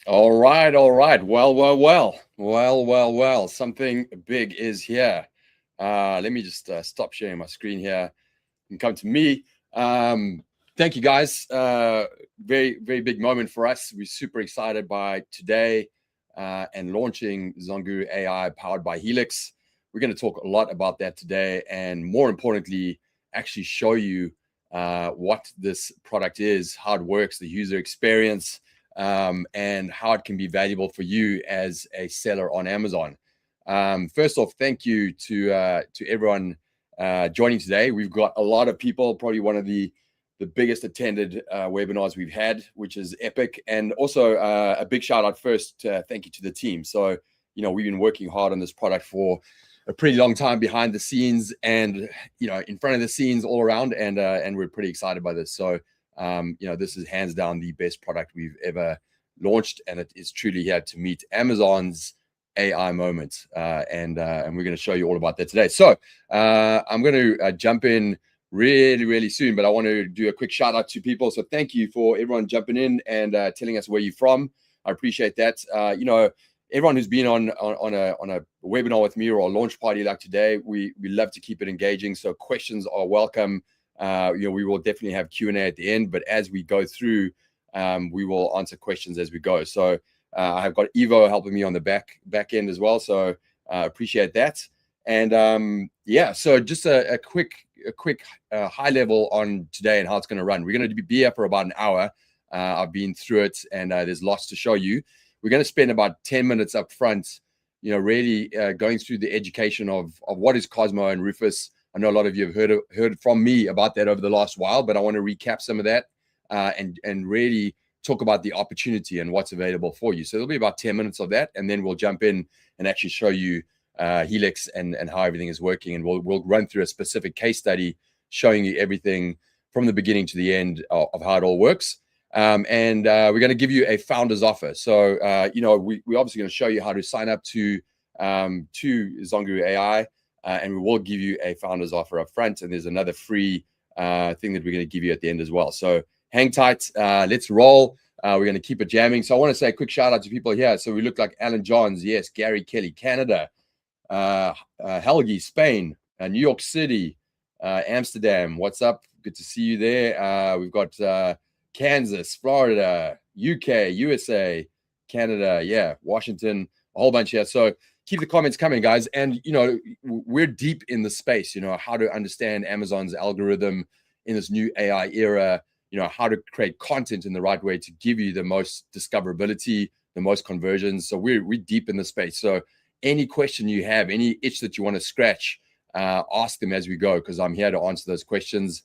All right, all right. Well. Something big is here. Let me just stop sharing my screen here and come to me. Thank you, guys. Very big moment for us. We're super excited by today and launching ZonGuru AI powered by HELIX. We're going to talk a lot about that today, and more importantly, actually show you what this product is, how it works, the user experience, and how it can be valuable for you as a seller on Amazon. First off, thank you to everyone joining today. We've got a lot of people, probably one of the biggest attended webinars we've had, which is epic. And also a big shout out first, thank you to the team. So, we've been working hard on this product for a pretty long time behind the scenes and, in front of the scenes all around. And we're pretty excited by this. So, this is hands down the best product we've ever launched. And it is truly here to meet Amazon's AI moment. And we're going to show you all about that today. So I'm going to jump in really soon, but I want to do a quick shout out to people. So thank you for everyone jumping in and telling us where you're from. I appreciate that. Everyone who's been on a webinar with me or a launch party like today, we love to keep it engaging. So questions are welcome. We will definitely have Q&A at the end, but as we go through, we will answer questions as we go. So I've got Evo helping me on the back end as well. So appreciate that. And so just a quick high level on today and how it's going to run. We're going to be here for about an hour. I've been through it and there's lots to show you. We're going to spend about 10 minutes up front, really going through the education of what is Cosmo and Rufus. I know a lot of you have heard from me about that over the last while, but I want to recap some of that and really talk about the opportunity and what's available for you. So there'll be about 10 minutes of that, and then we'll jump in and actually show you HELIX and how everything is working. And we'll run through a specific case study showing you everything from the beginning to the end of how it all works. And we're going to give you a founder's offer. So, we're obviously going to show you how to sign up to ZonGuru AI, and we will give you a founder's offer up front. And there's another free thing that we're going to give you at the end as well. So hang tight. Let's roll. We're going to keep it jamming. So I want to say a quick shout out to people here. So we look like Alan Johns. Yes. Gary Kelly, Canada. Helgi, Spain. New York City. Amsterdam. What's up? Good to see you there. We've got Kansas, Florida, UK, USA, Canada. Yeah. Washington. A whole bunch here. So keep the comments coming, guys. And, we're deep in the space, how to understand Amazon's algorithm in this new AI era, how to create content in the right way to give you the most discoverability, the most conversions. So we're deep in the space. So any question you have, any itch that you want to scratch, ask them as we go, because I'm here to answer those questions.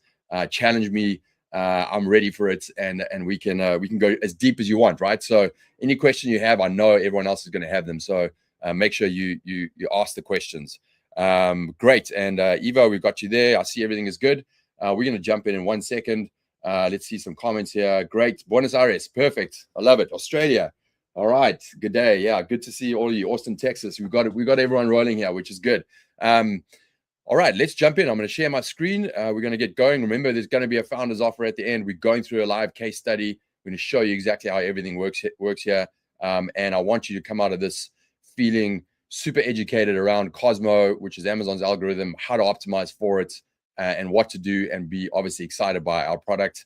Challenge me. I'm ready for it. And we can go as deep as you want, right? So any question you have, I know everyone else is going to have them. So make sure you ask the questions. Great. And Evo, we've got you there. I see everything is good. We're going to jump in 1 second. Let's see some comments here. Great. Buenos Aires. Perfect. I love it. Australia. All right. Good day. Yeah. Good to see all of you. Austin, Texas. We've got everyone rolling here, which is good. All right. Let's jump in. I'm going to share my screen. We're going to get going. Remember, there's going to be a founder's offer at the end. We're going through a live case study. We're going to show you exactly how everything works here. And I want you to come out of this feeling super educated around Cosmo, which is Amazon's algorithm, how to optimize for it, and what to do, and be obviously excited by our product.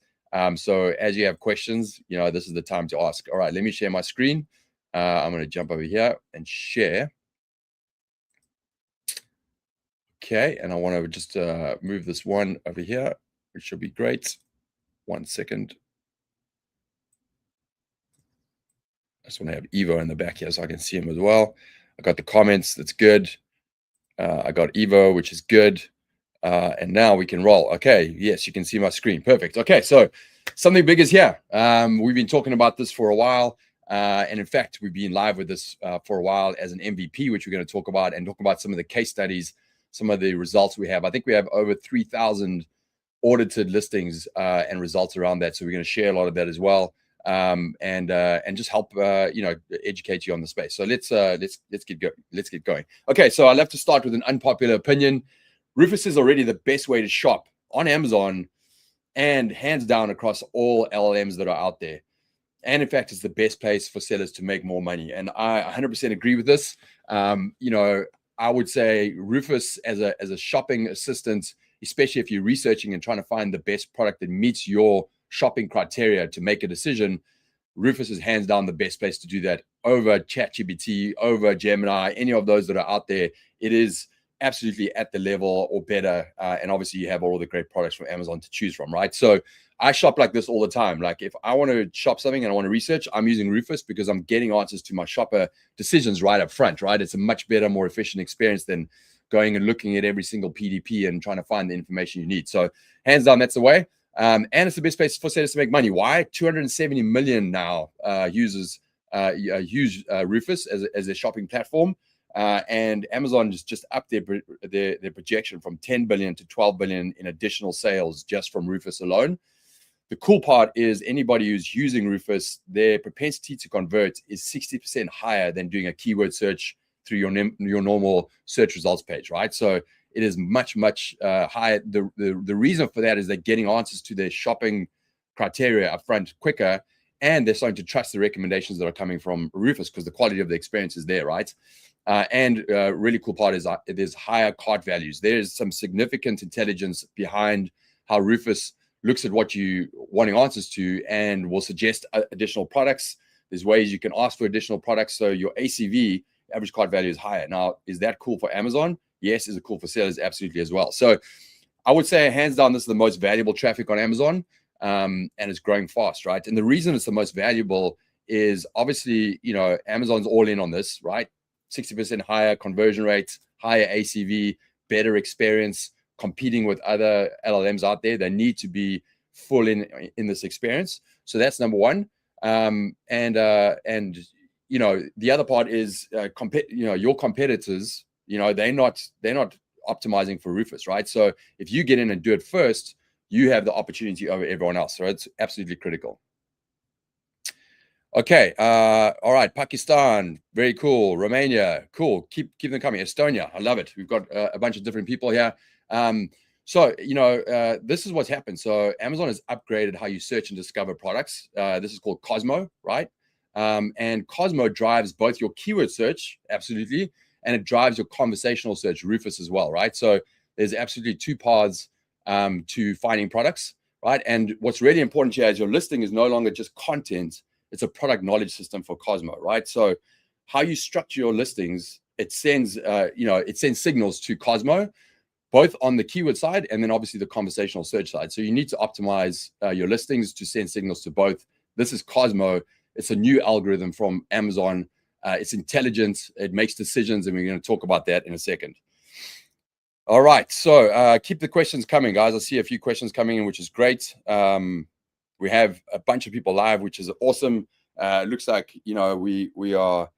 So as you have questions, this is the time to ask. All right, let me share my screen. I'm going to jump over here and share. Okay, and I want to just move this one over here, which should be great. 1 second. I just want to have Evo in the back here so I can see him as well. I got the comments. That's good. I got Evo, which is good. And now we can roll. Okay. Yes, you can see my screen. Perfect. Okay. So something big is here. We've been talking about this for a while. And in fact, we've been live with this for a while as an MVP, which we're going to talk about and talk about some of the case studies, some of the results we have. I think we have over 3,000 audited listings and results around that. So we're going to share a lot of that as well. And just help educate you on the space. So let's get going. Okay, so I'd love to start with an unpopular opinion. Rufus is already the best way to shop on Amazon and hands down across all LLMs that are out there. And in fact, it's the best place for sellers to make more money. And I 100% agree with this. You know, I would say Rufus as a shopping assistant, especially if you're researching and trying to find the best product that meets your shopping criteria to make a decision, Rufus is hands down the best place to do that over ChatGPT, over Gemini, any of those that are out there. It is absolutely at the level or better. And obviously you have all the great products from Amazon to choose from, right? So I shop like this all the time. Like if I want to shop something and I want to research, I'm using Rufus because I'm getting answers to my shopper decisions right up front, right? It's a much better, more efficient experience than going and looking at every single PDP and trying to find the information you need. So hands down, that's the way. And it's the best place for sellers to make money. Why? 270 million now users use Rufus as a shopping platform. And Amazon just upped their projection from 10 billion to 12 billion in additional sales just from Rufus alone. The cool part is anybody who's using Rufus, their propensity to convert is 60% higher than doing a keyword search through your normal search results page, right? So it is much, much higher. The reason for that is they're getting answers to their shopping criteria up front quicker, and they're starting to trust the recommendations that are coming from Rufus because the quality of the experience is there, right? And really cool part is there's higher cart values. There's some significant intelligence behind how Rufus looks at what you wanting answers to and will suggest additional products. There's ways you can ask for additional products. So your ACV, average cart value, is higher. Now, is that cool for Amazon? Yes. Is it cool for sellers? Absolutely as well. So I would say hands down, this is the most valuable traffic on Amazon, and it's growing fast, right? And the reason it's the most valuable is obviously, you know, Amazon's all in on this, right? 60% higher conversion rates, higher ACV, better experience, competing with other LLMs out there. They need to be full in this experience. So that's number one. And you know, the other part is your competitors, you know, they're not optimizing for Rufus, right? So if you get in and do it first, you have the opportunity over everyone else. So it's absolutely critical. Okay. All right. Pakistan, very cool. Romania, cool. Keep them coming. Estonia, I love it. We've got a bunch of different people here. So, you know, this is what's happened. So Amazon has upgraded how you search and discover products. This is called COSMO, right? And COSMO drives both your keyword search, absolutely, and it drives your conversational search, Rufus, as well, right? So there's absolutely two paths to finding products, right? And what's really important here is your listing is no longer just content. It's a product knowledge system for COSMO, right? So how you structure your listings, it sends, it sends signals to COSMO, both on the keyword side and then obviously the conversational search side. So you need to optimize your listings to send signals to both. This is COSMO. It's a new algorithm from Amazon. It's intelligent. It makes decisions, and we're going to talk about that in a second. All right. So keep the questions coming, guys. I see a few questions coming in, which is great. We have a bunch of people live, which is awesome. It looks like, you know, we are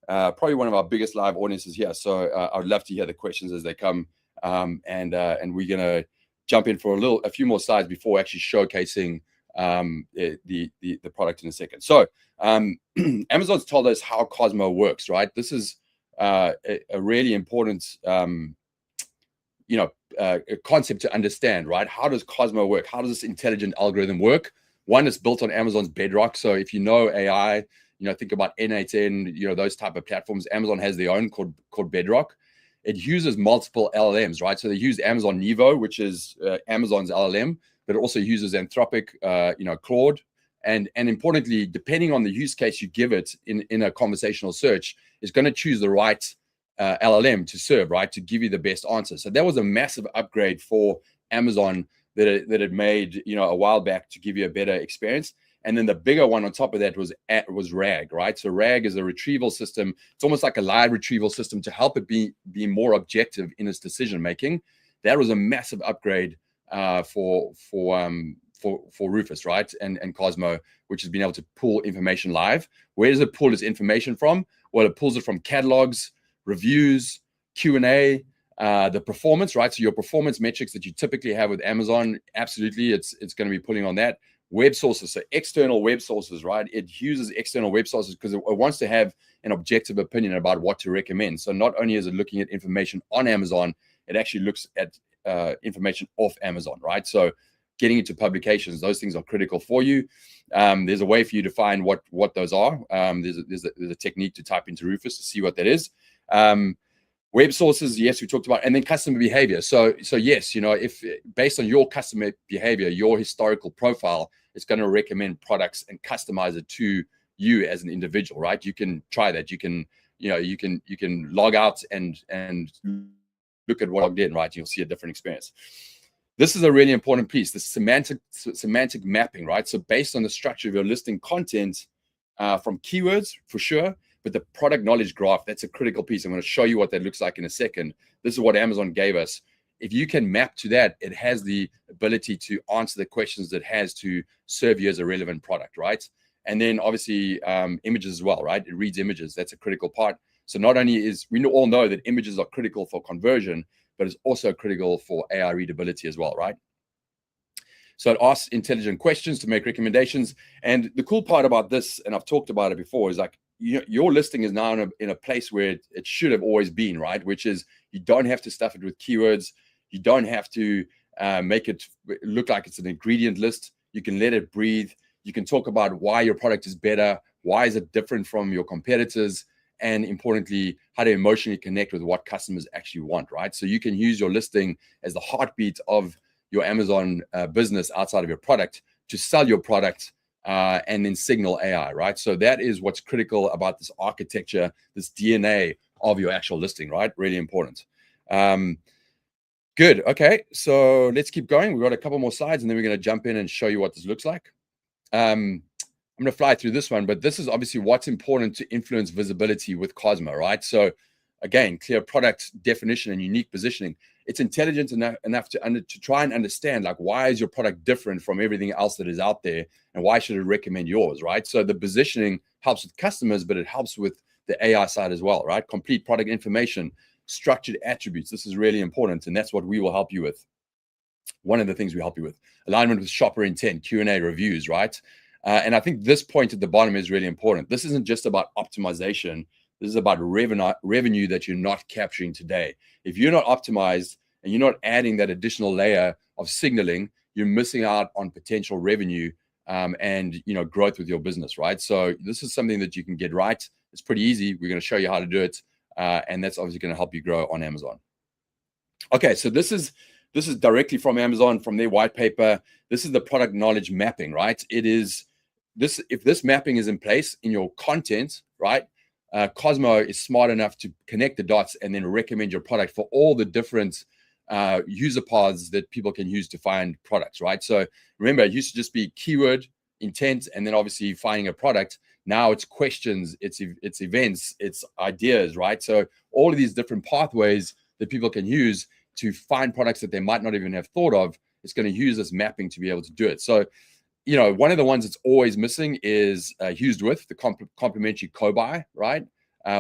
probably one of our biggest live audiences here. So I would love to hear the questions as they come. And we're going to jump in for a few more slides before actually showcasing the product in a second. So Amazon's told us how COSMO works, right? This is a really important a concept to understand, right? How does COSMO work? How does this intelligent algorithm work? One is built on Amazon's Bedrock. So if you know AI, you know, think about N8N, you know, those type of platforms. Amazon has their own called Bedrock. It uses multiple LLMs, right? So they use Amazon Nevo, which is Amazon's LLM, but it also uses Anthropic, Claude. And importantly, depending on the use case you give it in a conversational search, it's going to choose the right LLM to serve, right, to give you the best answer. So that was a massive upgrade for Amazon that it made, you know, a while back to give you a better experience. And then the bigger one on top of that was RAG, right? So RAG is a retrieval system. It's almost like a live retrieval system to help it be more objective in its decision making. That was a massive upgrade for Rufus, right? And COSMO, which has been able to pull information live. Where does it pull its information from? Well, it pulls it from catalogs, reviews, Q&A, the performance, right? So your performance metrics that you typically have with Amazon, absolutely, it's going to be pulling on that. Web sources, so external web sources, right? It uses external web sources because it wants to have an objective opinion about what to recommend. So not only is it looking at information on Amazon, it actually looks at information off Amazon, right? So getting into publications, those things are critical for you. There's a way for you to find what those are. There's a technique to type into Rufus to see what that is. Web sources, yes, we talked about, and then customer behavior. So yes, if based on your customer behavior, your historical profile, it's going to recommend products and customize it to you as an individual, right? You can try that. You can log out and look at what logged in, right? You'll see a different experience. This is a really important piece, the semantic mapping, right? So based on the structure of your listing content, from keywords for sure, but the product knowledge graph, that's a critical piece. I'm going to show you what that looks like in a second. This is what Amazon gave us. If you can map to that, it has the ability to answer the questions it has to serve you as a relevant product, right? And then obviously images as well, right? It reads images. That's a critical part. So not only we all know that images are critical for conversion, but it's also critical for AI readability as well, right? So it asks intelligent questions to make recommendations. And the cool part about this, and I've talked about it before, is like your listing is now in a place where it should have always been, right? Which is you don't have to stuff it with keywords. You don't have to make it look like it's an ingredient list. You can let it breathe. You can talk about why your product is better. Why is it different from your competitors? And importantly, how to emotionally connect with what customers actually want, right? So you can use your listing as the heartbeat of your Amazon business outside of your product to sell your product and then signal AI, right? So that is what's critical about this architecture, this DNA of your actual listing, right? Really important. Good. Okay, so let's keep going. We've got a couple more slides, and then we're going to jump in and show you what this looks like. I'm going to fly through this one, but this is obviously what's important to influence visibility with Cosmo, right? So again, clear product definition and unique positioning. It's intelligent enough to try and understand, like, why is your product different from everything else that is out there, and why should it recommend yours, right? So the positioning helps with customers, but it helps with the AI side as well, right? Complete product information, structured attributes. This is really important, and that's what we will help you with. One of the things we help you with. Alignment with shopper intent, Q&A reviews, right? And I think this point at the bottom is really important. This isn't just about optimization. This is about revenue that you're not capturing today. If you're not optimized and you're not adding that additional layer of signaling, you're missing out on potential revenue and growth with your business, right? So this is something that you can get right. It's pretty easy. We're going to show you how to do it, and that's obviously going to help you grow on Amazon. Okay, so this is directly from Amazon, from their white paper. This is the product knowledge mapping, right? It is this. If this mapping is in place in your content, right? Cosmo is smart enough to connect the dots and then recommend your product for all the different user paths that people can use to find products, right? So remember, it used to just be keyword, intent, and then obviously finding a product. Now it's questions, it's events, it's ideas, right? So all of these different pathways that people can use to find products that they might not even have thought of, it's going to use this mapping to be able to do it. So one of the ones that's always missing is used with the complementary co-buy, right?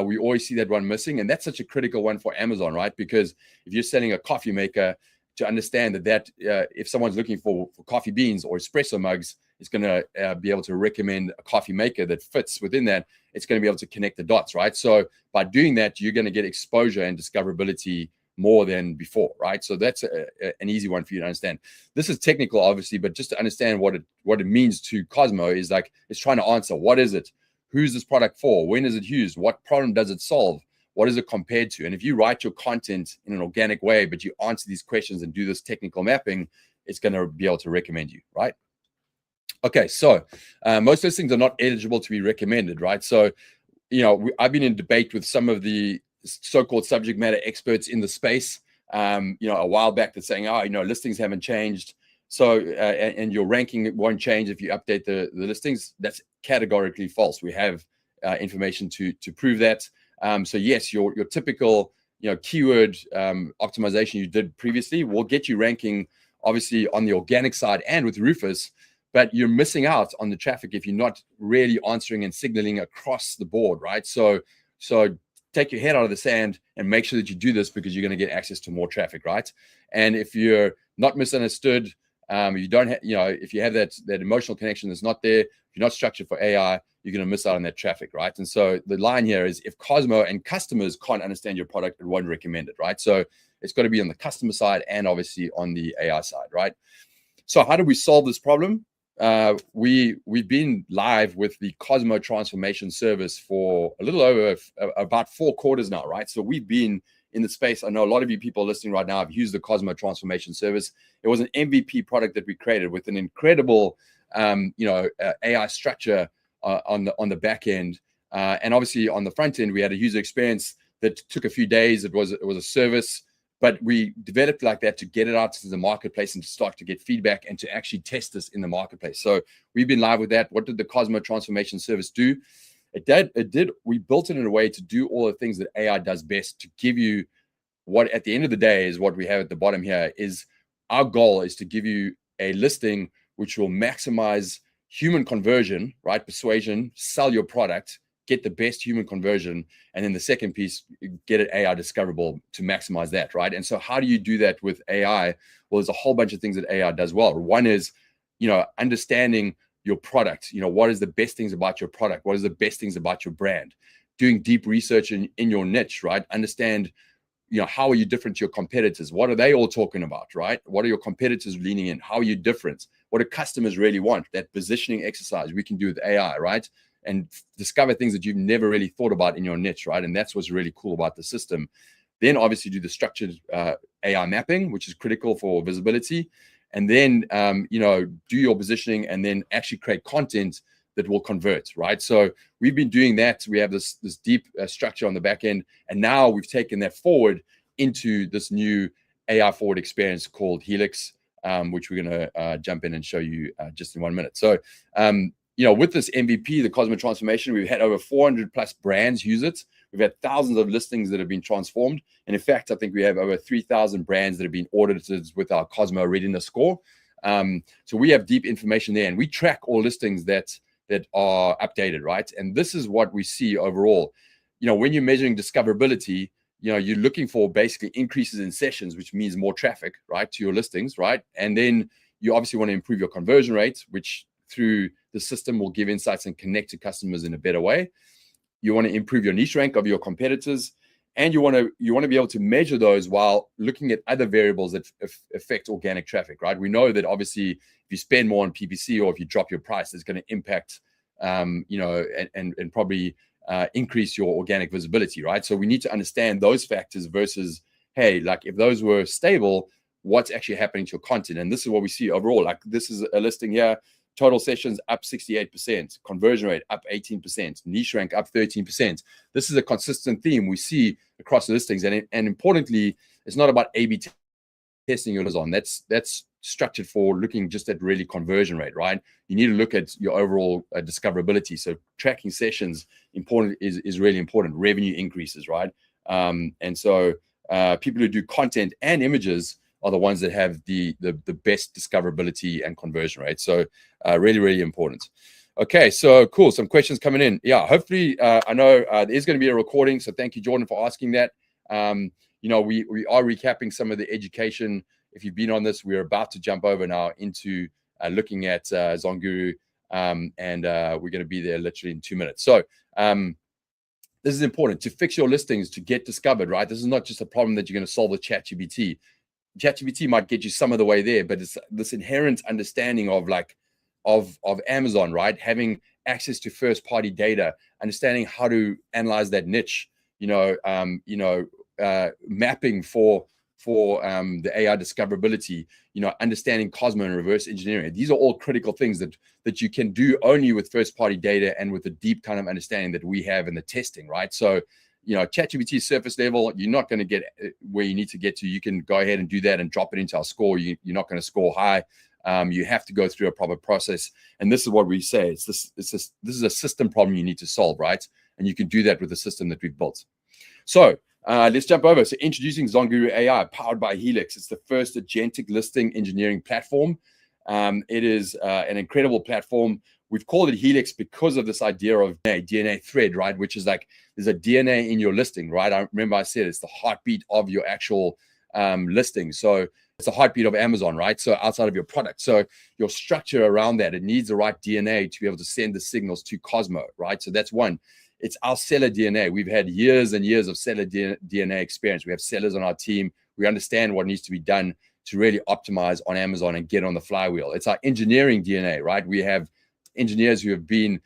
We always see that one missing, and that's such a critical one for Amazon, right? Because if you're selling a coffee maker, to understand that if someone's looking for coffee beans or espresso mugs, it's going to be able to recommend a coffee maker that fits within that. It's going to be able to connect the dots, right? So by doing that, you're going to get exposure and discoverability more than before, right? So that's an easy one for you to understand. This is technical, obviously, but just to understand what it means to Cosmo is like, it's trying to answer, what is it? Who's this product for? When is it used? What problem does it solve? What is it compared to? And if you write your content in an organic way, but you answer these questions and do this technical mapping, it's going to be able to recommend you, right? Okay, so most listings are not eligible to be recommended, right? So, I've been in debate with some of the so-called subject matter experts in the space, a while back, that's saying, listings haven't changed. So, and your ranking won't change if you update the listings. That's categorically false. We have information to prove that. So yes, your typical, keyword optimization you did previously will get you ranking, obviously, on the organic side and with Rufus, but you're missing out on the traffic if you're not really answering and signaling across the board, right? So take your head out of the sand and make sure that you do this, because you're going to get access to more traffic, right? And if you're not misunderstood, you don't have, if you have that emotional connection that's not there, if you're not structured for AI, you're going to miss out on that traffic, right? And so the line here is, if Cosmo and customers can't understand your product, it won't recommend it, right? So it's got to be on the customer side and obviously on the AI side, right? So how do we solve this problem? We've been live with the COSMO transformation service for a little over about 4 quarters now, right? So we've been in the space. I know a lot of you people listening right now have used the COSMO transformation service. It was an MVP product that we created with an incredible, AI structure on the back end, and obviously on the front end we had a user experience that took a few days. It was a service, but we developed like that to get it out to the marketplace and to start to get feedback and to actually test this in the marketplace. So we've been live with that. What did the COSMO transformation service do? We built it in a way to do all the things that AI does best, to give you what at the end of the day is what we have at the bottom here. Is our goal is to give you a listing which will maximize human conversion, right? Persuasion, sell your product, get the best human conversion, and then the second piece, get it AI discoverable to maximize that, right? And so how do you do that with AI? Well, there's a whole bunch of things that AI does well. One is, understanding your product. What is the best things about your product? What is the best things about your brand? Doing deep research in your niche, right? Understand, how are you different to your competitors? What are they all talking about, right? What are your competitors leaning in? How are you different? What do customers really want? That positioning exercise we can do with AI, right? And discover things that you've never really thought about in your niche, right? And that's what's really cool about the system. Then obviously do the structured AI mapping, which is critical for visibility. And then, do your positioning and then actually create content that will convert, right? So we've been doing that. We have this deep structure on the back end. And now we've taken that forward into this new AI forward experience called HELIX, which we're going to jump in and show you just in 1 minute. So, with this MVP, the COSMO transformation, we've had over 400 plus brands use it. We've had thousands of listings that have been transformed. And in fact, I think we have over 3,000 brands that have been audited with our COSMO readiness score. So we have deep information there, and we track all listings that are updated, right? And this is what we see overall. When you're measuring discoverability, you're looking for basically increases in sessions, which means more traffic, right, to your listings, right? And then you obviously want to improve your conversion rates, which through the system will give insights and connect to customers in a better way. You want to improve your niche rank of your competitors, and you want to be able to measure those while looking at other variables that affect organic traffic, right? We know that obviously if you spend more on PPC or if you drop your price, it's going to impact, and probably increase your organic visibility, right? So we need to understand those factors versus, hey, like if those were stable, what's actually happening to your content? And this is what we see overall. Like this is a listing here. Total sessions up 68%, conversion rate up 18%, niche rank up 13%. This is a consistent theme we see across the listings. And importantly, it's not about A/B testing your on. That's structured for looking just at really conversion rate, right? You need to look at your overall discoverability. So tracking sessions is really important. Revenue increases, right? And so people who do content and images are the ones that have the best discoverability and conversion rate. So really, really important. Okay, so cool. Some questions coming in. Yeah, hopefully, I know there is going to be a recording. So thank you, Jordan, for asking that. We are recapping some of the education. If you've been on this, we're about to jump over now into looking at ZonGuru, and we're going to be there literally in 2 minutes. So this is important to fix your listings to get discovered, right? This is not just a problem that you're going to solve with ChatGPT. ChatGPT might get you some of the way there, but it's this inherent understanding of Amazon, right? Having access to first-party data, understanding how to analyze that niche, mapping for the AI discoverability, understanding COSMO and reverse engineering. These are all critical things that you can do only with first-party data and with the deep kind of understanding that we have in the testing, right? So ChatGPT surface level, you're not going to get where you need to get to. You can go ahead and do that and drop it into our score. You're not going to score high. You have to go through a proper process. And this is what we say. This is a system problem you need to solve, right? And you can do that with the system that we've built. So let's jump over. So introducing ZonGuru AI, powered by HELIX. It's the first agentic listing engineering platform. It is an incredible platform. We've called it HELIX because of this idea of DNA thread, right? Which is like there's a DNA in your listing, right? I remember I said it's the heartbeat of your actual listing. So it's the heartbeat of Amazon, right? So outside of your product. So your structure around that, it needs the right DNA to be able to send the signals to COSMO, right? So that's one. It's our seller DNA. We've had years and years of seller DNA experience. We have sellers on our team. We understand what needs to be done to really optimize on Amazon and get on the flywheel. It's our engineering DNA, right? We have engineers who have been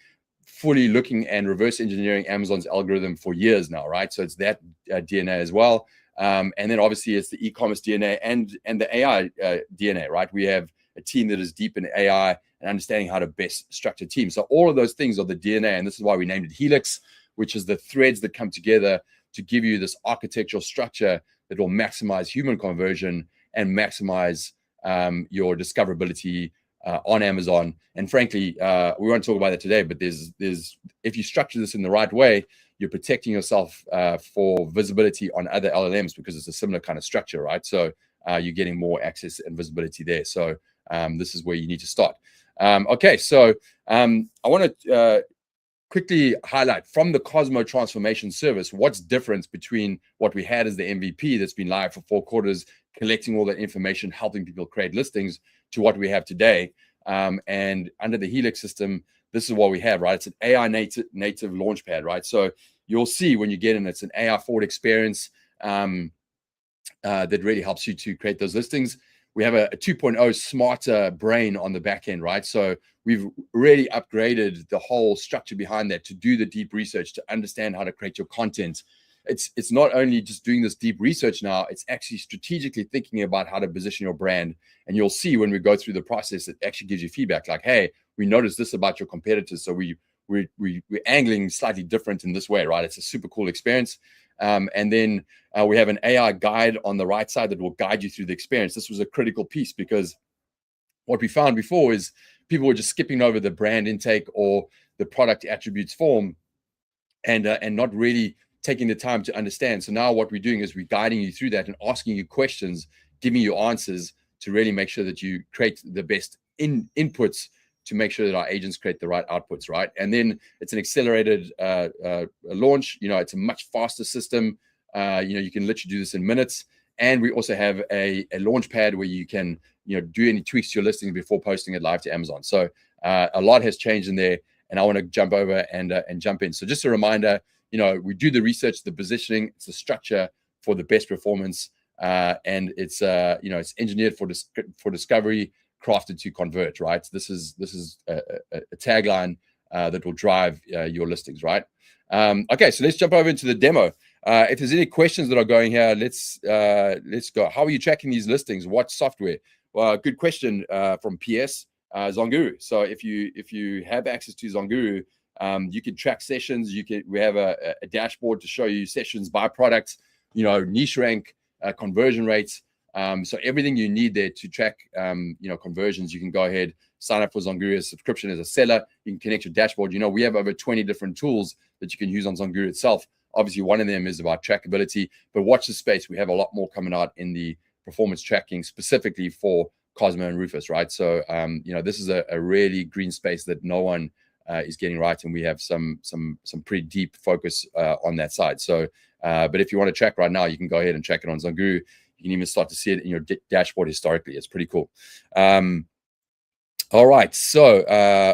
fully looking and reverse engineering Amazon's algorithm for years now, right? So it's that DNA as well. And then obviously it's the e-commerce DNA and the AI DNA, right? We have a team that is deep in AI and understanding how to best structure teams. So all of those things are the DNA, and this is why we named it HELIX, which is the threads that come together to give you this architectural structure that will maximize human conversion and maximize your discoverability on Amazon. And frankly, we won't talk about it today, but there's if you structure this in the right way, you're protecting yourself for visibility on other LLMs because it's a similar kind of structure, right? So you're getting more access and visibility there. So this is where you need to start. Okay, so I want to quickly highlight from the Cosmo transformation service, what's different between what we had as the MVP that's been live for 4 quarters, collecting all that information, helping people create listings, to what we have today. And under the HELIX system, this is what we have, right? It's an AI native launchpad, right? So you'll see when you get in, it's an AI forward experience that really helps you to create those listings. We have a 2.0 smarter brain on the back end, right? So we've really upgraded the whole structure behind that to do the deep research, to understand how to create your content. It's not only just doing this deep research now, it's actually strategically thinking about how to position your brand. And you'll see when we go through the process, it actually gives you feedback like, hey, we noticed this about your competitors. So we're angling slightly different in this way, right? It's a super cool experience. And then we have an AI guide on the right side that will guide you through the experience. This was a critical piece because what we found before is people were just skipping over the brand intake or the product attributes form and not really taking the time to understand. So now what we're doing is we're guiding you through that and asking you questions, giving you answers to really make sure that you create the best inputs to make sure that our agents create the right outputs, right? And then it's an accelerated launch. You know, it's a much faster system. You know, you can literally do this in minutes. And we also have a launch pad where you can, you know, do any tweaks to your listing before posting it live to Amazon. So a lot has changed in there, and I want to jump over and jump in. So just a reminder, you know, we do the research, the positioning, it's the structure for the best performance, and it's you know, it's engineered for discovery, crafted to convert, right? This is a tagline that will drive your listings, right? Okay, so let's jump over into the demo. If there's any questions that are going here, let's go. How are you tracking these listings? What software? Well, good question from PS ZonGuru. So if you have access to ZonGuru, you can track sessions. We have a dashboard to show you sessions by product, you know, niche rank, conversion rates. So everything you need there to track, you know, conversions, you can go ahead, sign up for ZonGuru as a subscription as a seller. You can connect your dashboard. You know, we have over 20 different tools that you can use on ZonGuru itself. Obviously, one of them is about trackability, but watch the space. We have a lot more coming out in the performance tracking specifically for Cosmo and Rufus, right? So, you know, this is a really green space that no one is getting right, and we have some pretty deep focus on that side. So, but if you want to track right now, you can go ahead and track it on ZonGuru. You can even start to see it in your dashboard historically. It's pretty cool. All right, so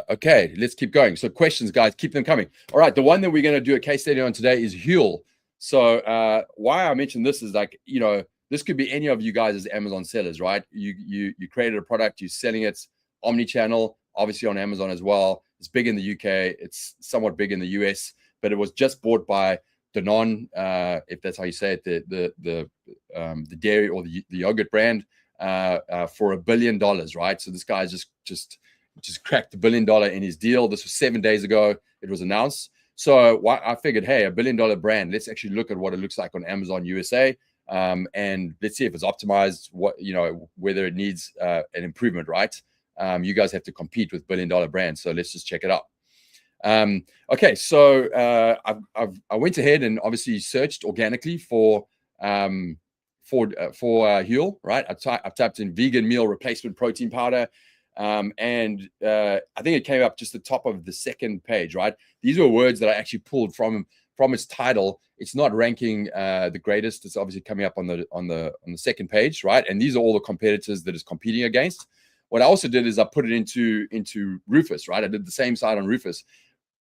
okay, let's keep going. So questions, guys, keep them coming. All right, the one that we're going to do a case study on today is HELIX. So why I mentioned this is, like, you know, this could be any of you guys as Amazon sellers, right? You created a product, you're selling it omni-channel, obviously on Amazon as well. It's big in the UK. It's somewhat big in the US, but it was just bought by Danone, if that's how you say it, the dairy or the yogurt brand, for $1 billion, right? So this guy just cracked $1 billion in his deal. This was 7 days ago. It was announced. So I figured, hey, $1 billion brand. Let's actually look at what it looks like on Amazon USA, and let's see if it's optimized. What, you know, whether it needs an improvement, right? You guys have to compete with $1 billion brands, so let's just check it out. Okay, so I went ahead and obviously searched organically for HELIX, right? I've typed in vegan meal replacement protein powder, and I think it came up just the top of the second page, right? These were words that I actually pulled from its title. It's not ranking the greatest. It's obviously coming up on the second page, right? And these are all the competitors that it's competing against. What I also did is I put it into Rufus, right? I did the same side on Rufus.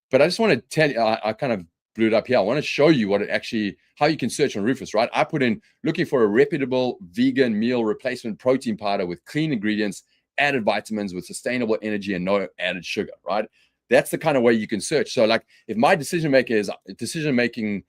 But I just want to tell you, I kind of blew it up here. I want to show you what it actually, how you can search on Rufus, right? I put in looking for a reputable vegan meal replacement protein powder with clean ingredients, added vitamins with sustainable energy and no added sugar, right? That's the kind of way you can search. So like if my decision making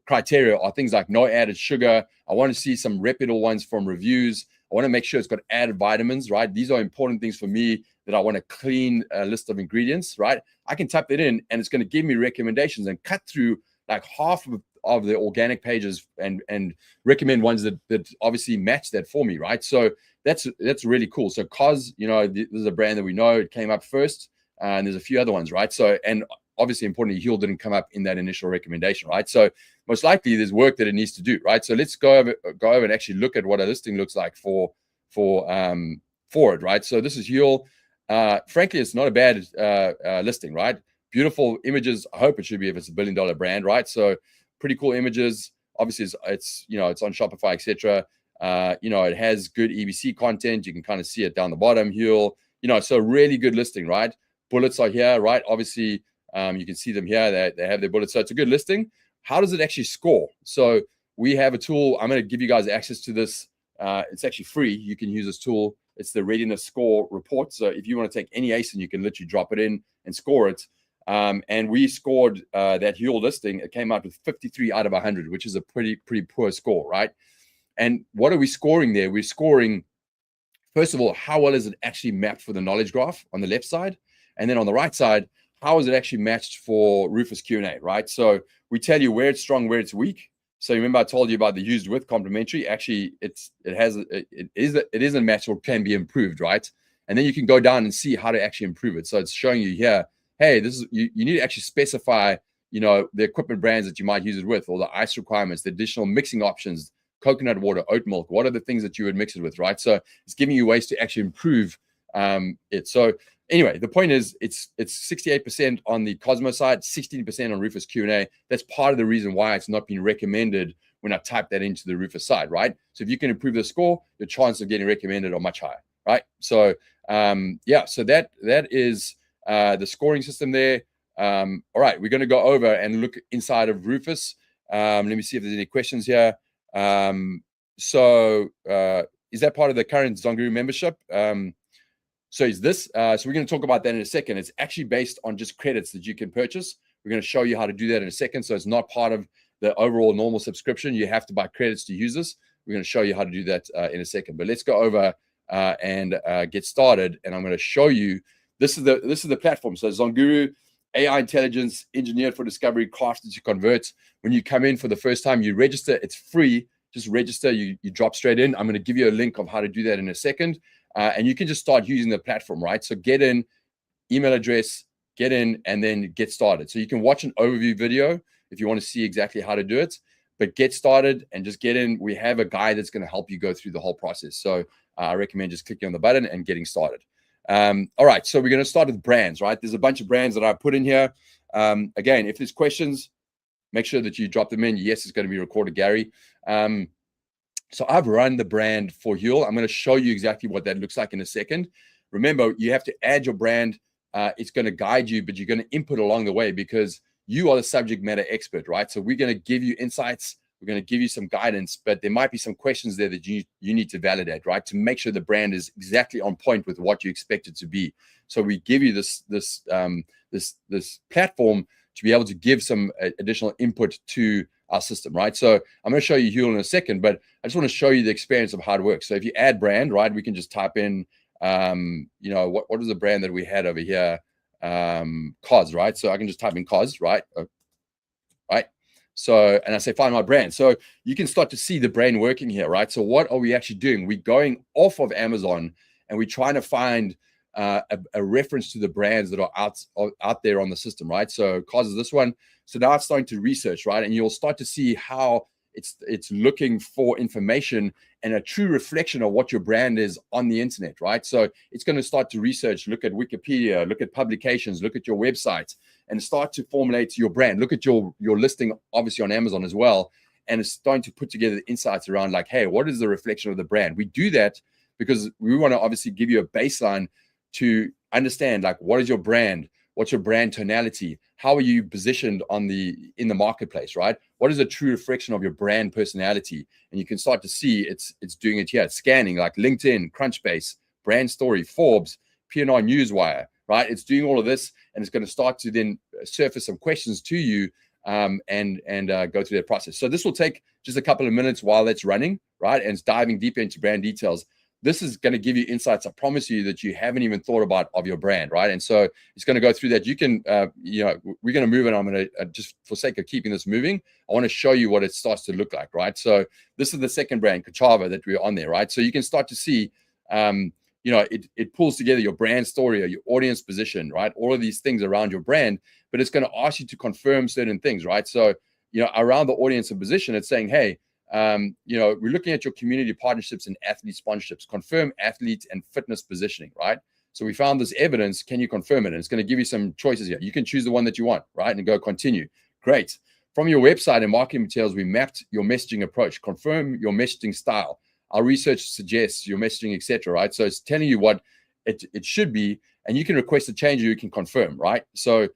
criteria are things like no added sugar, I want to see some reputable ones from reviews. I want to make sure it's got added vitamins, right? These are important things for me that I want a clean list of ingredients, right? I can type that in and it's going to give me recommendations and cut through like half of the organic pages and recommend ones that obviously match that for me, right? So that's really cool. So Cos, this is a brand that we know, it came up first, and there's a few other ones, right? So, and obviously importantly, Heal didn't come up in that initial recommendation, right? So most likely there's work that it needs to do, right? So let's go over and actually look at what a listing looks like for it, right? So this is Heal. Frankly, it's not a bad listing, right? Beautiful images. I hope it should be if it's $1 billion brand, right? So pretty cool images. Obviously, it's on Shopify, etc. It has good EBC content. You can kind of see it down the bottom. Heal, so really good listing, right? Bullets are here, right? Obviously, you can see them here. They have their bullets. So it's a good listing. How does it actually score? So we have a tool. I'm going to give you guys access to this. It's actually free. You can use this tool. It's the readiness score report. So if you want to take any ASIN, you can literally drop it in and score it. And we scored that Heal listing. It came out with 53 out of 100, which is a pretty poor score, right? And what are we scoring there? We're scoring, first of all, how well is it actually mapped for the knowledge graph on the left side? And then on the right side, how is it actually matched for Rufus Q&A, right? So we tell you where it's strong, where it's weak. So remember I told you about the used with complementary. Actually, it is a match or can be improved, right? And then you can go down and see how to actually improve it. So it's showing you here, hey, this is you need to actually specify, the equipment brands that you might use it with, or the ice requirements, the additional mixing options, coconut water, oat milk. What are the things that you would mix it with, right? So it's giving you ways to actually improve it. So anyway, the point is it's 68% on the Cosmo side, 16% on Rufus Q&A. That's part of the reason why it's not been recommended when I type that into the Rufus side, right? So if you can improve the score, your chances of getting recommended are much higher, right? So so that is the scoring system there. All right, we're going to go over and look inside of Rufus. Let me see if there's any questions here. So is that part of the current ZonGuru membership? So is this, so we're going to talk about that in a second. It's actually based on just credits that you can purchase. We're going to show you how to do that in a second. So it's not part of the overall normal subscription. You have to buy credits to use this. We're going to show you how to do that in a second. But let's go over and get started. And I'm going to show you, this is the platform. So ZonGuru AI intelligence, engineered for discovery, crafted to convert. When you come in for the first time, you register. It's free. Just register. You drop straight in. I'm going to give you a link of how to do that in a second. And you can just start using the platform, right? So get in, email address, get in, and then get started. So you can watch an overview video if you want to see exactly how to do it, but get started and just get in. We have a guide that's going to help you go through the whole process. So I recommend just clicking on the button and getting started. All right, so we're going to start with brands, right? There's a bunch of brands that I put in here. Again, if there's questions, make sure that you drop them in. Yes, it's going to be recorded, Gary. So I've run the brand for Heal. I'm going to show you exactly what that looks like in a second. Remember, you have to add your brand. It's going to guide you, but you're going to input along the way because you are the subject matter expert, right? So we're going to give you insights. We're going to give you some guidance, but there might be some questions there that you need to validate, right? To make sure the brand is exactly on point with what you expect it to be. So we give you this platform to be able to give some additional input to our system, right? So I'm going to show you Heal in a second, but I just want to show you the experience of how it works. So if you add brand, right, we can just type in, what is the brand that we had over here? Cos, right? So I can just type in Cos, right? Right. So, and I say, find my brand. So you can start to see the brain working here, right? So what are we actually doing? We're going off of Amazon and we're trying to find a reference to the brands that are out there on the system, right? So Cos is this one. So now it's starting to research, right? And you'll start to see how it's looking for information and a true reflection of what your brand is on the internet, right? So it's going to start to research, look at Wikipedia, look at publications, look at your website, and start to formulate your brand. Look at your listing, obviously on Amazon as well, and it's starting to put together insights around like, hey, what is the reflection of the brand? We do that because we want to obviously give you a baseline to understand like what is your brand, What's your brand tonality? How are you positioned in the marketplace, right? What is a true reflection of your brand personality? And you can start to see it's doing it here. It's scanning like LinkedIn, Crunchbase, Brand Story, Forbes, P&R Newswire, right? It's doing all of this, and it's going to start to then surface some questions to you and go through that process. So this will take just a couple of minutes while that's running, right? And it's diving deeper into brand details. This is going to give you insights, I promise you, that you haven't even thought about of your brand, right? And so it's going to go through that. You can, we're going to move it. I'm going to, just for sake of keeping this moving, I want to show you what it starts to look like, right? So this is the second brand, Kachava, that we're on there, right? So you can start to see, it pulls together your brand story or your audience position, right? All of these things around your brand, but it's going to ask you to confirm certain things, right? So, around the audience and position, it's saying, hey, we're looking at your community partnerships and athlete sponsorships, confirm athlete and fitness positioning, right? So we found this evidence. Can you confirm it? And it's going to give you some choices here. You can choose the one that you want, right? And go continue. Great. From your website and marketing materials, we mapped your messaging approach, confirm your messaging style. Our research suggests your messaging, etc. Right? So it's telling you what it should be, and you can request a change or you can confirm, right? So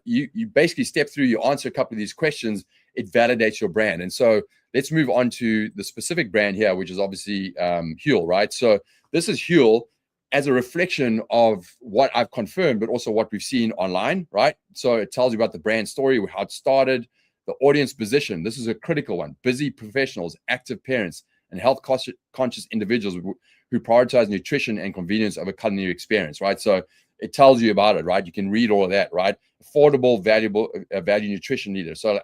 you basically step through, you answer a couple of these questions, it validates your brand. And so let's move on to the specific brand here, which is obviously Huel, right? So this is Huel as a reflection of what I've confirmed, but also what we've seen online, right? So it tells you about the brand story, how it started, the audience position. This is a critical one. Busy professionals, active parents, and health conscious individuals who prioritize nutrition and convenience over culinary experience, right? So it tells you about it, right? You can read all of that, right? Affordable, valuable, value nutrition leader. So,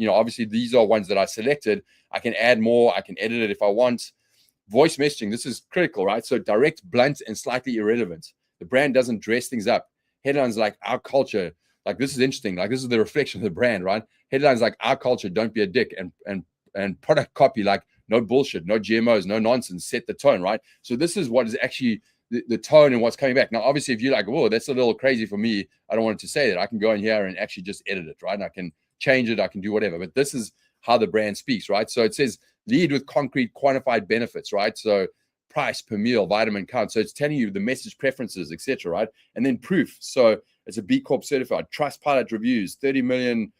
obviously these are ones that I selected. I can add more. I can edit it if I want. Voice messaging. This is critical, right? So direct, blunt, and slightly irrelevant. The brand doesn't dress things up. Headlines like our culture. Like, this is interesting. Like, this is the reflection of the brand, right? Headlines like our culture, don't be a dick, and product copy like no bullshit, no GMOs, no nonsense, set the tone, right? So this is what is actually the tone and what's coming back. Now, obviously, if you're like, whoa, that's a little crazy for me, I don't want it to say that, I can go in here and actually just edit it, right? And I can change it, I can do whatever. But this is how the brand speaks, right? So it says lead with concrete quantified benefits, right? So price per meal, vitamin count. So it's telling you the message preferences, etc., right? And then proof. So it's a B Corp certified, Trustpilot reviews, 30 million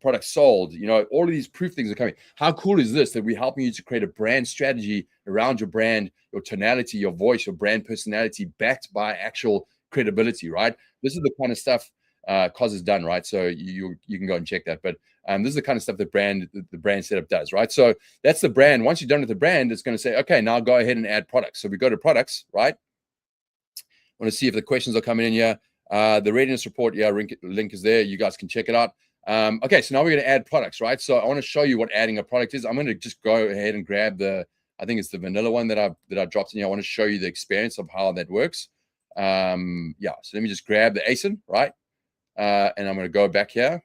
products sold. All of these proof things are coming. How cool is this, that we're helping you to create a brand strategy around your brand, your tonality, your voice, your brand personality, backed by actual credibility, right? This is the kind of stuff Cos has done, right? So you can go and check that. But this is the kind of stuff the brand setup does, right? So that's the brand. Once you're done with the brand, it's going to say, okay, now go ahead and add products. So we go to products, right? I want to see if the questions are coming in here. The readiness report, yeah, link is there. You guys can check it out. Okay, so now we're going to add products, right? So I want to show you what adding a product is. I'm going to just go ahead and grab I think it's the vanilla one that I dropped in here. I want to show you the experience of how that works. So let me just grab the ASIN, right? And I'm going to go back here. And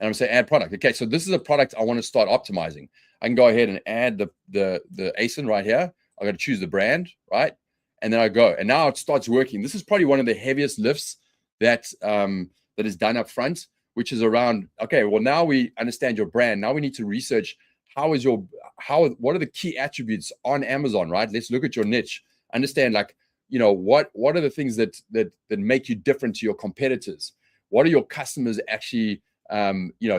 I'm going to say add product. Okay, so this is a product I want to start optimizing. I can go ahead and add the ASIN right here. I'm going to choose the brand, right? And then I go. And now it starts working. This is probably one of the heaviest lifts that is done up front, which is around, okay, well, now we understand your brand. Now we need to research what are the key attributes on Amazon, right? Let's look at your niche. Understand, like, what are the things that make you different to your competitors? What are your customers actually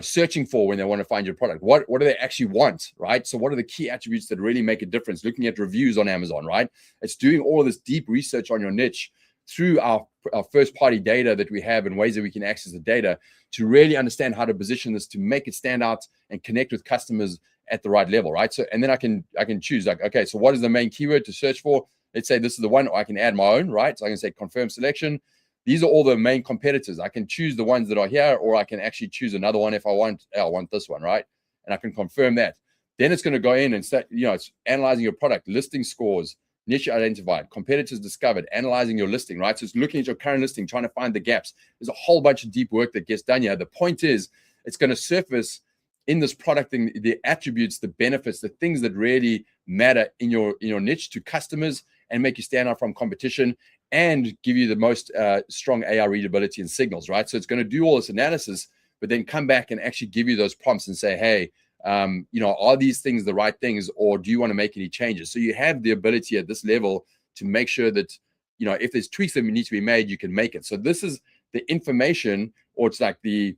searching for when they want to find your product? What do they actually want, right? So what are the key attributes that really make a difference? Looking at reviews on Amazon, right? It's doing all of this deep research on your niche through our first party data that we have and ways that we can access the data to really understand how to position this to make it stand out and connect with customers at the right level, right? So, and then I can choose, like, okay, so what is the main keyword to search for? Let's say this is the one, or I can add my own, right? So I can say confirm selection. These are all the main competitors. I can choose the ones that are here, or I can actually choose another one if I want. I want this one, right? And I can confirm that. Then it's going to go in and start, it's analyzing your product, listing scores, niche identified, competitors discovered, analyzing your listing, right? So it's looking at your current listing, trying to find the gaps. There's a whole bunch of deep work that gets done here. The point is, it's going to surface in this product thing, the attributes, the benefits, the things that really matter in your niche to customers and make you stand out from competition and give you the most strong AI readability and signals, right? So it's going to do all this analysis, but then come back and actually give you those prompts and say, hey, are these things the right things, or do you want to make any changes? So you have the ability at this level to make sure that, if there's tweaks that need to be made, you can make it. So this is the information, or it's like the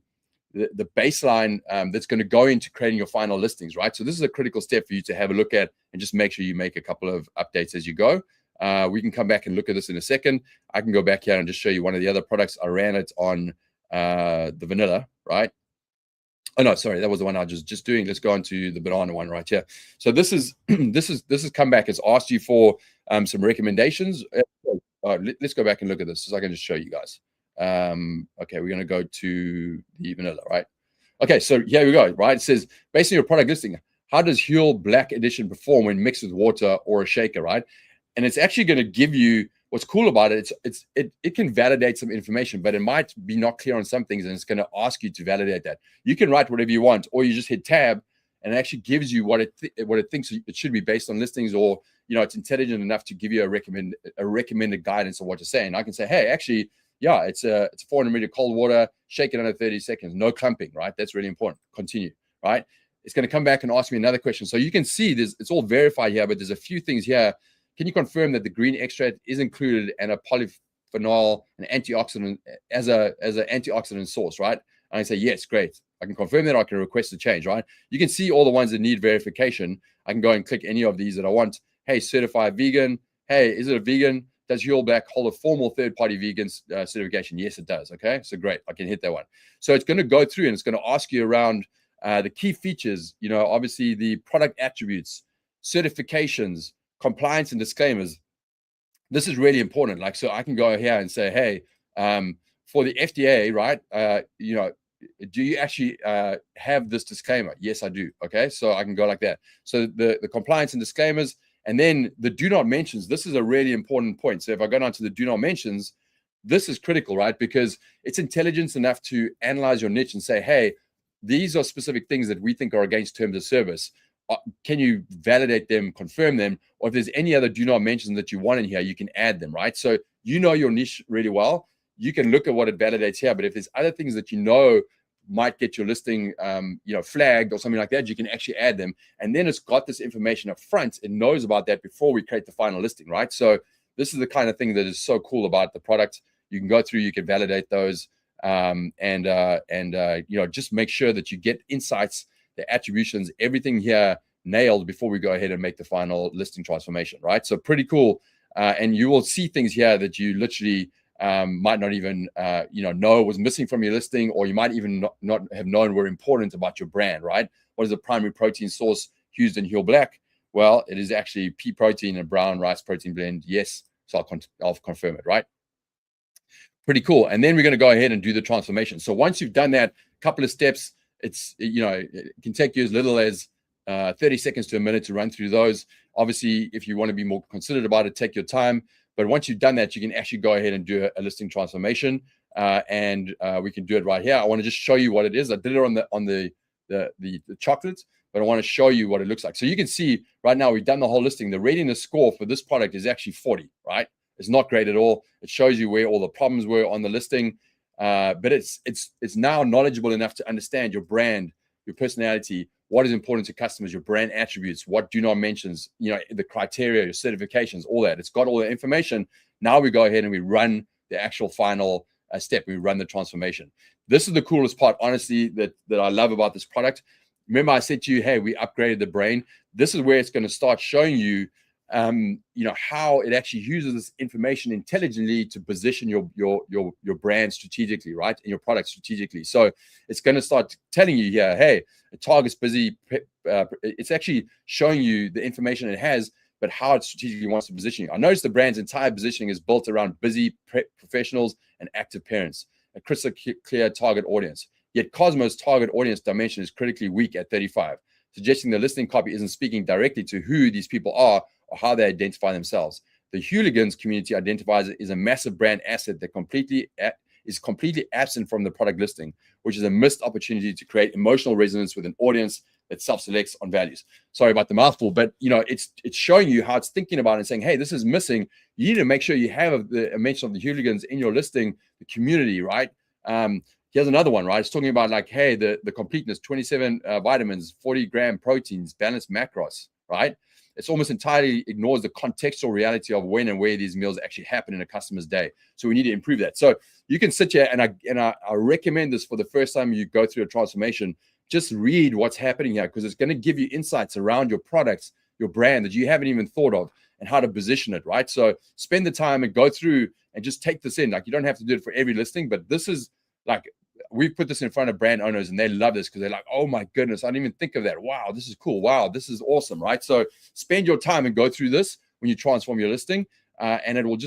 baseline that's going to go into creating your final listings, right? So this is a critical step for you to have a look at and just make sure you make a couple of updates as you go. We can come back and look at this in a second. I can go back here and just show you one of the other products. I ran it on the vanilla, right? Oh no, sorry, that was the one I was just doing. Let's go on to the banana one right here. So this is this is come back. It's asked you for some recommendations. Let's go back and look at this so I can just show you guys. Okay, we're going to go to the vanilla, right? Okay, so here we go, right? It says, based on your product listing, how does Huel Black Edition perform when mixed with water or a shaker, right? And it's actually going to give you, what's cool about it, it can validate some information, but it might be not clear on some things, and it's going to ask you to validate that. You can write whatever you want, or you just hit tab, and it actually gives you what it thinks it should be based on listings, or it's intelligent enough to give you a recommended guidance on what to say. And I can say, hey, actually, yeah, it's a 400 meter cold water, shake it under 30 seconds, no clumping, right? That's really important. Continue, right? It's going to come back and ask me another question. So you can see it's all verified here, but there's a few things here. Can you confirm that the green extract is included and a polyphenol, an antioxidant, as an antioxidant source, right? And I say, yes, great. I can confirm that. I can request a change, right? You can see all the ones that need verification. I can go and click any of these that I want. Hey, certified vegan. Hey, is it a vegan? Does Huel Black hold a formal third-party vegan certification? Yes, it does. Okay, so great. I can hit that one. So it's going to go through and it's going to ask you around the key features, obviously the product attributes, certifications, compliance, and disclaimers. This is really important. Like, so I can go here and say, hey, for the FDA, right? Do you actually have this disclaimer? Yes, I do. Okay, so I can go like that. So the compliance and disclaimers. And then the do not mentions, this is a really important point. So if I go down to the do not mentions, this is critical, right? Because it's intelligence enough to analyze your niche and say, hey, these are specific things that we think are against terms of service. Can you validate them, confirm them? Or if there's any other do not mention that you want in here, you can add them, right? So your niche really well. You can look at what it validates here. But if there's other things that might get your listing flagged or something like that, you can actually add them. And then it's got this information up front. It knows about that before we create the final listing, right? So this is the kind of thing that is so cool about the product. You can go through, you can validate those, just make sure that you get insights, the attributions, everything here nailed before we go ahead and make the final listing transformation, right? So pretty cool. And you will see things here that you literally might not even know was missing from your listing, or you might even not have known were important about your brand, right? What is the primary protein source used in Huel Black? Well, it is actually pea protein and brown rice protein blend. Yes, so I'll confirm it, right? Pretty cool. And then we're going to go ahead and do the transformation. So once you've done that couple of steps, it can take you as little as 30 seconds to a minute to run through those. Obviously, if you want to be more considerate about it, take your time. But once you've done that, you can actually go ahead and do a listing transformation, and we can do it right here. I want to just show you what it is. I did it on the chocolate, but I want to show you what it looks like. So you can see right now we've done the whole listing. The readiness score for this product is actually 40, right? It's not great at all. It shows you where all the problems were on the listing, but it's now knowledgeable enough to understand your brand, your personality, what is important to customers, your brand attributes, what do not mentions, the criteria, your certifications, all that. It's got all the information. Now we go ahead and we run the actual final step. We run the transformation. This is the coolest part, honestly, that I love about this product. Remember I said to you, hey, we upgraded the brain. This is where it's going to start showing you how it actually uses this information intelligently to position your brand strategically, right? And your product strategically. So it's going to start telling you here, hey, it targets busy. It's actually showing you the information it has, but how it strategically wants to position you. I noticed the brand's entire positioning is built around busy professionals and active parents, a crystal clear target audience. Yet Cosmo's target audience dimension is critically weak at 35, suggesting the listing copy isn't speaking directly to who these people are or how they identify themselves. The hooligans community identifies it as a massive brand asset that is completely absent from the product listing, which is a missed opportunity to create emotional resonance with an audience that self-selects on values. Sorry about the mouthful, but it's showing you how it's thinking about it and saying, hey, this is missing. You need to make sure you have the mention of the hooligans in your listing, the community, right? Here's another one, right? It's talking about like, hey, the completeness, 27 vitamins, 40 gram proteins, balanced macros, right? it's almost entirely ignores the contextual reality of when and where these meals actually happen in a customer's day. So we need to improve that. So you can sit here, and I recommend this for the first time you go through a transformation. Just read what's happening here, because it's going to give you insights around your products, your brand, that you haven't even thought of, and how to position it, right? So spend the time and go through and just take this in. Like, you don't have to do it for every listing, but this is like, we've put this in front of brand owners and they love this, because they're like, oh my goodness, I didn't even think of that. Wow, this is cool. Wow, this is awesome, right? So spend your time and go through this when you transform your listing, and it'll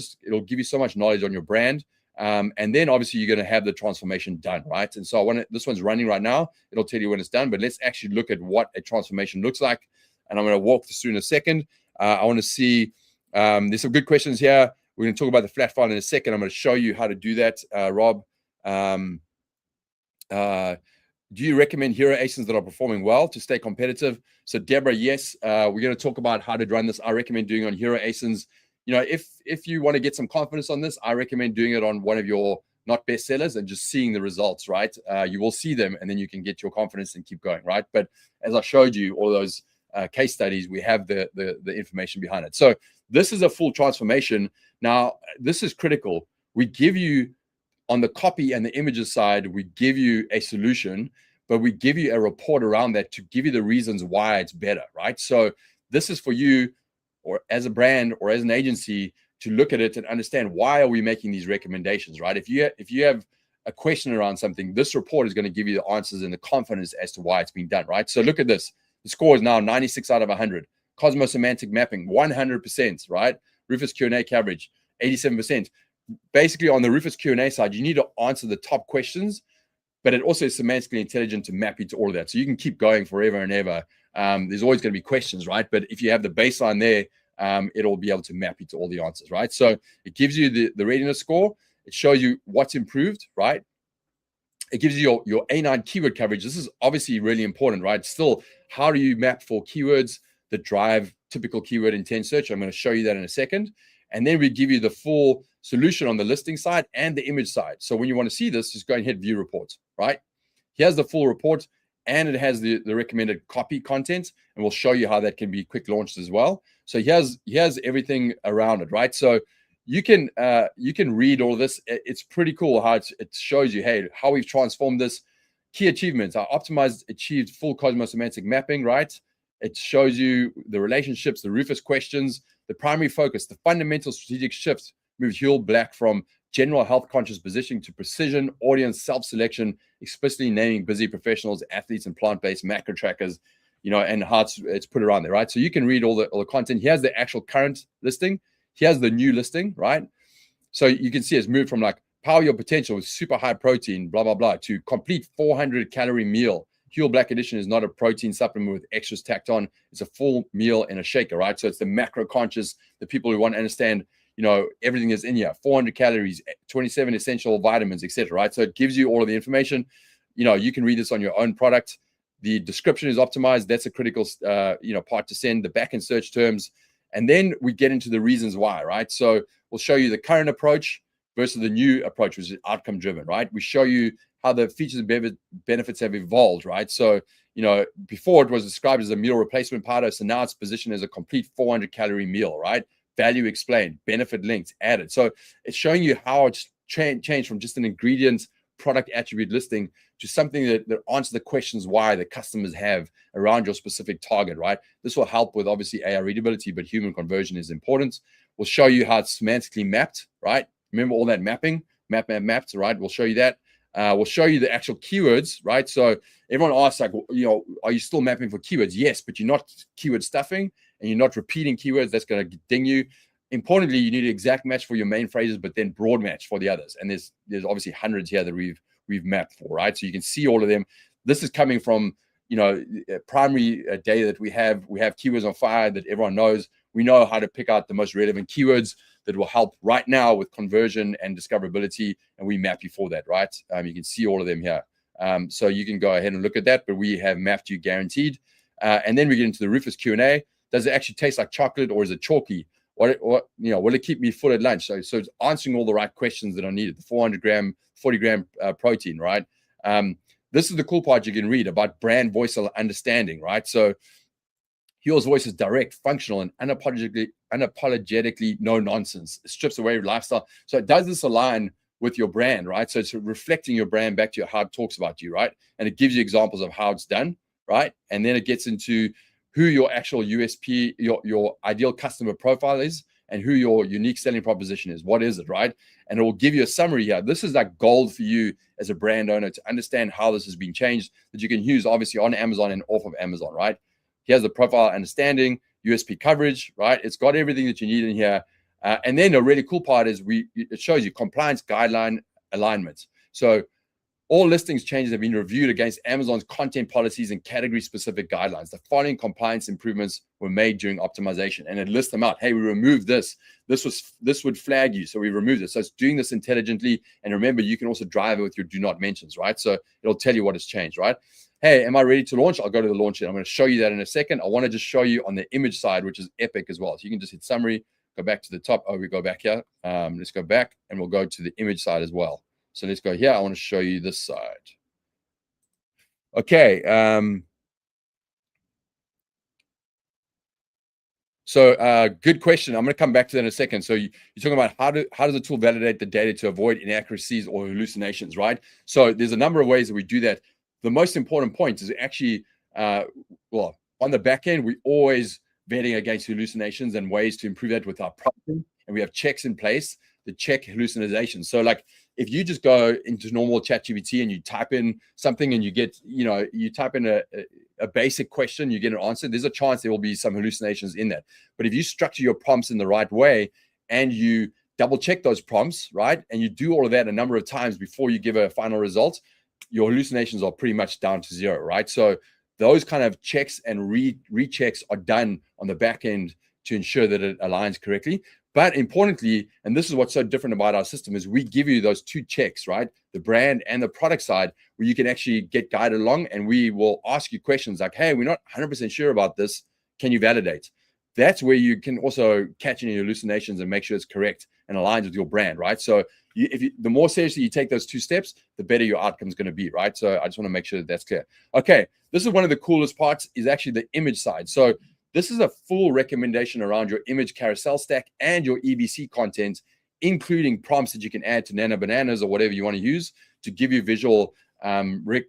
give you so much knowledge on your brand. And then obviously you're going to have the transformation done, right? And so this one's running right now. It'll tell you when it's done, but let's actually look at what a transformation looks like. And I'm going to walk this through in a second. I want to see, there's some good questions here. We're going to talk about the flat file in a second. I'm going to show you how to do that, Rob. Do you recommend hero ASINs that are performing well to stay competitive? So Deborah, yes, we're going to talk about how to run this. I recommend doing on hero ASINs. You know, if you want to get some confidence on this, I recommend doing it on one of your not best sellers and just seeing the results, right? You will see them, and then you can get your confidence and keep going, right? But as I showed you, all those case studies, we have the information behind it. So this is a full transformation. Now, this is critical. We give you, on the copy and the images side, we give you a solution, but we give you a report around that to give you the reasons why it's better, right? So this is for you, or as a brand or as an agency, to look at it and understand, why are we making these recommendations, right? If you have a question around something, this report is going to give you the answers and the confidence as to why it's being done, right? So look at this. The score is now 96 out of 100. Cosmo semantic mapping, 100%, right? Rufus Q&A coverage, 87%. Basically, on the Rufus Q&A side, you need to answer the top questions, but it also is semantically intelligent to map you to all of that. So you can keep going forever and ever. There's always going to be questions, right? But if you have the baseline there, it'll be able to map you to all the answers, right? So it gives you the readiness score. It shows you what's improved, right? It gives you your A9 keyword coverage. This is obviously really important, right? Still, how do you map for keywords that drive typical keyword intent search? I'm going to show you that in a second. And then we give you the full solution on the listing side and the image side. So when you want to see this, just go and hit view reports, right? Here's the full report, and it has the recommended copy content, and we'll show you how that can be quick launched as well. So here's everything around it, right? So you can read all this. It's pretty cool how it shows you, hey, how we've transformed this. Key achievements: our optimized achieved full Cosmo semantic mapping, right? It shows you the relationships, the Rufus questions, the primary focus, the fundamental strategic shift moved Huel Black from general health conscious positioning to precision audience self-selection, explicitly naming busy professionals, athletes, and plant-based macro trackers, you know, and how it's put around there, right? So you can read all the content. Here's the actual current listing. Here's the new listing, right? So you can see it's moved from like power your potential with super high protein, blah, blah, blah, to complete 400 calorie meal. Huel Black Edition is not a protein supplement with extras tacked on. It's a full meal in a shaker, right? So it's the macro conscious, the people who want to understand, you know, everything is in here, 400 calories, 27 essential vitamins, etc. Right? So it gives you all of the information. You know, you can read this on your own product. The description is optimized. That's a critical, part to send. The backend search terms, and then we get into the reasons why, right? So we'll show you the current approach versus the new approach, which is outcome driven, right? We show you how the features and benefits have evolved, right? So, you know, before it was described as a meal replacement powder, so now it's positioned as a complete 400 calorie meal, right? Value explained, benefit linked, added. So it's showing you how it's changed from just an ingredient product attribute listing to something that answers the questions why the customers have around your specific target, right? This will help with obviously AI readability, but human conversion is important. We'll show you how it's semantically mapped, right? Remember all that mapping, mapped, right? We'll show you that. We'll show you the actual keywords, right? So everyone asks, like, you know, are you still mapping for keywords? Yes, but you're not keyword stuffing and you're not repeating keywords. That's going to ding you. Importantly, you need an exact match for your main phrases, but then broad match for the others. And there's obviously hundreds here that we've mapped for, right? So you can see all of them. This is coming from, you know, primary data that we have. We have keywords on fire that everyone knows. We know how to pick out the most relevant keywords that will help right now with conversion and discoverability, and we map you for that, right? You can see all of them here. So you can go ahead and look at that, but we have mapped you guaranteed. And then we get into the Rufus Q&A. Does it actually taste like chocolate or is it chalky? What will it keep me full at lunch? So it's answering all the right questions that are needed. The 400 gram, 40 gram protein, right? This is the cool part you can read about brand voice understanding, right? So Huel's voice is direct, functional, and unapologetically no nonsense. It strips away lifestyle. So it does this align with your brand, right? So it's reflecting your brand back to how it talks about you, right? And it gives you examples of how it's done, right? And then it gets into who your actual USP, your ideal customer profile is, and who your unique selling proposition is. What is it, right? And it will give you a summary here. This is like gold for you as a brand owner to understand how this has been changed, that you can use obviously on Amazon and off of Amazon, right? Here's the profile understanding, USP coverage, right? It's got everything that you need in here. And then the really cool part is it shows you compliance guideline alignments. So all listings changes have been reviewed against Amazon's content policies and category specific guidelines. The following compliance improvements were made during optimization, and it lists them out. Hey, we removed this. This would flag you, so we removed it. So it's doing this intelligently. And remember, you can also drive it with your do not mentions, right? So it'll tell you what has changed, right? Hey, am I ready to launch? I'll go to the launch. I'm going to show you that in a second. I want to just show you on the image side, which is epic as well. So you can just hit summary, go back to the top. Oh, we go back here. Let's go back and we'll go to the image side as well. So let's go here. I want to show you this side. Okay. Good question. I'm going to come back to that in a second. So you're talking about how does the tool validate the data to avoid inaccuracies or hallucinations, right? So there's a number of ways that we do that. The most important point is actually, well, on the back end, we always vetting against hallucinations and ways to improve that with our prompting, and we have checks in place to check hallucinations. So like if you just go into normal ChatGPT and you type in something and you get, you type in a basic question, you get an answer, there's a chance there will be some hallucinations in that. But if you structure your prompts in the right way and you double check those prompts, right, and you do all of that a number of times before you give a final result, your hallucinations are pretty much down to zero, right? So those kind of checks and rechecks are done on the back end to ensure that it aligns correctly. But importantly, and this is what's so different about our system, is we give you those two checks, right? The brand and the product side, where you can actually get guided along, and we will ask you questions like, hey, we're not 100% sure about this. Can you validate? That's where you can also catch any hallucinations and make sure it's correct and aligns with your brand, right? So the more seriously you take those two steps, the better your outcome is going to be, right? So I just want to make sure that that's clear. Okay, this is one of the coolest parts, is actually the image side. So this is a full recommendation around your image carousel stack and your EBC content, including prompts that you can add to Nano Bananas or whatever you want to use to give you visual, visuals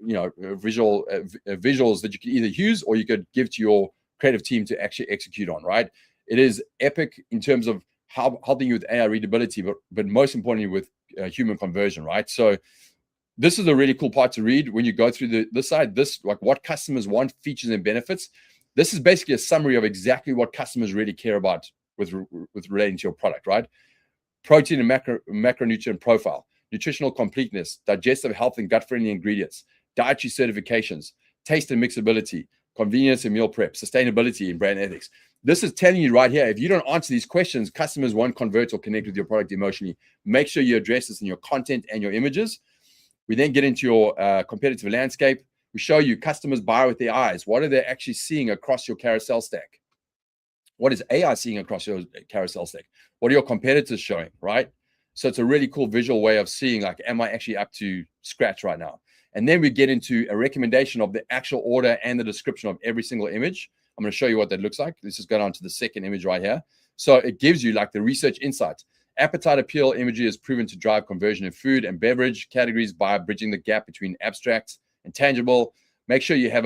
that you can either use or you could give to your creative team to actually execute on, right? It is epic in terms of helping you with AI readability, but most importantly with human conversion, right? So this is a really cool part to read when you go through this side, like what customers want, features and benefits. This is basically a summary of exactly what customers really care about with relating to your product, right? Protein and macronutrient profile, nutritional completeness, digestive health and gut-friendly ingredients, dietary certifications, taste and mixability, convenience and meal prep, sustainability and brand ethics. This is telling you right here, if you don't answer these questions, customers won't convert or connect with your product emotionally. Make sure you address this in your content and your images. We then get into your competitive landscape. We show you customers buy with their eyes. What are they actually seeing across your carousel stack? What is AI seeing across your carousel stack? What are your competitors showing, right? So it's a really cool visual way of seeing, like, am I actually up to scratch right now? And then we get into a recommendation of the actual order and the description of every single image. I'm going to show you what that looks like. Let's just go down to the second image right here. So it gives you like the research insights. Appetite appeal imagery is proven to drive conversion in food and beverage categories by bridging the gap between abstract and tangible. Make sure you have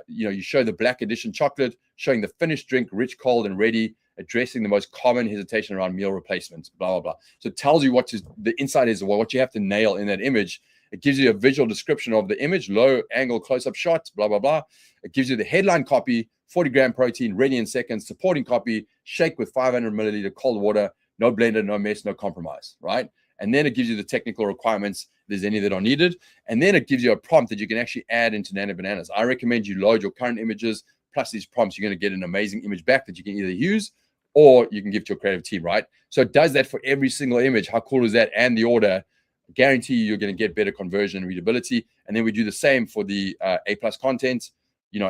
you show the black edition chocolate, showing the finished drink, rich, cold, and ready, addressing the most common hesitation around meal replacements, blah, blah, blah. So it tells you the insight is, what you have to nail in that image. It gives you a visual description of the image, low angle close-up shots, blah, blah, blah. It gives you the headline copy, 40-gram protein, ready in seconds, supporting copy, shake with 500 milliliter cold water, no blender, no mess, no compromise, right? And then it gives you the technical requirements, if there's any that are needed. And then it gives you a prompt that you can actually add into Nano Bananas. I recommend you load your current images, plus these prompts. You're going to get an amazing image back that you can either use or you can give to your creative team, right? So it does that for every single image. How cool is that? And the order. I guarantee you're going to get better conversion and readability. And then we do the same for the A+ content.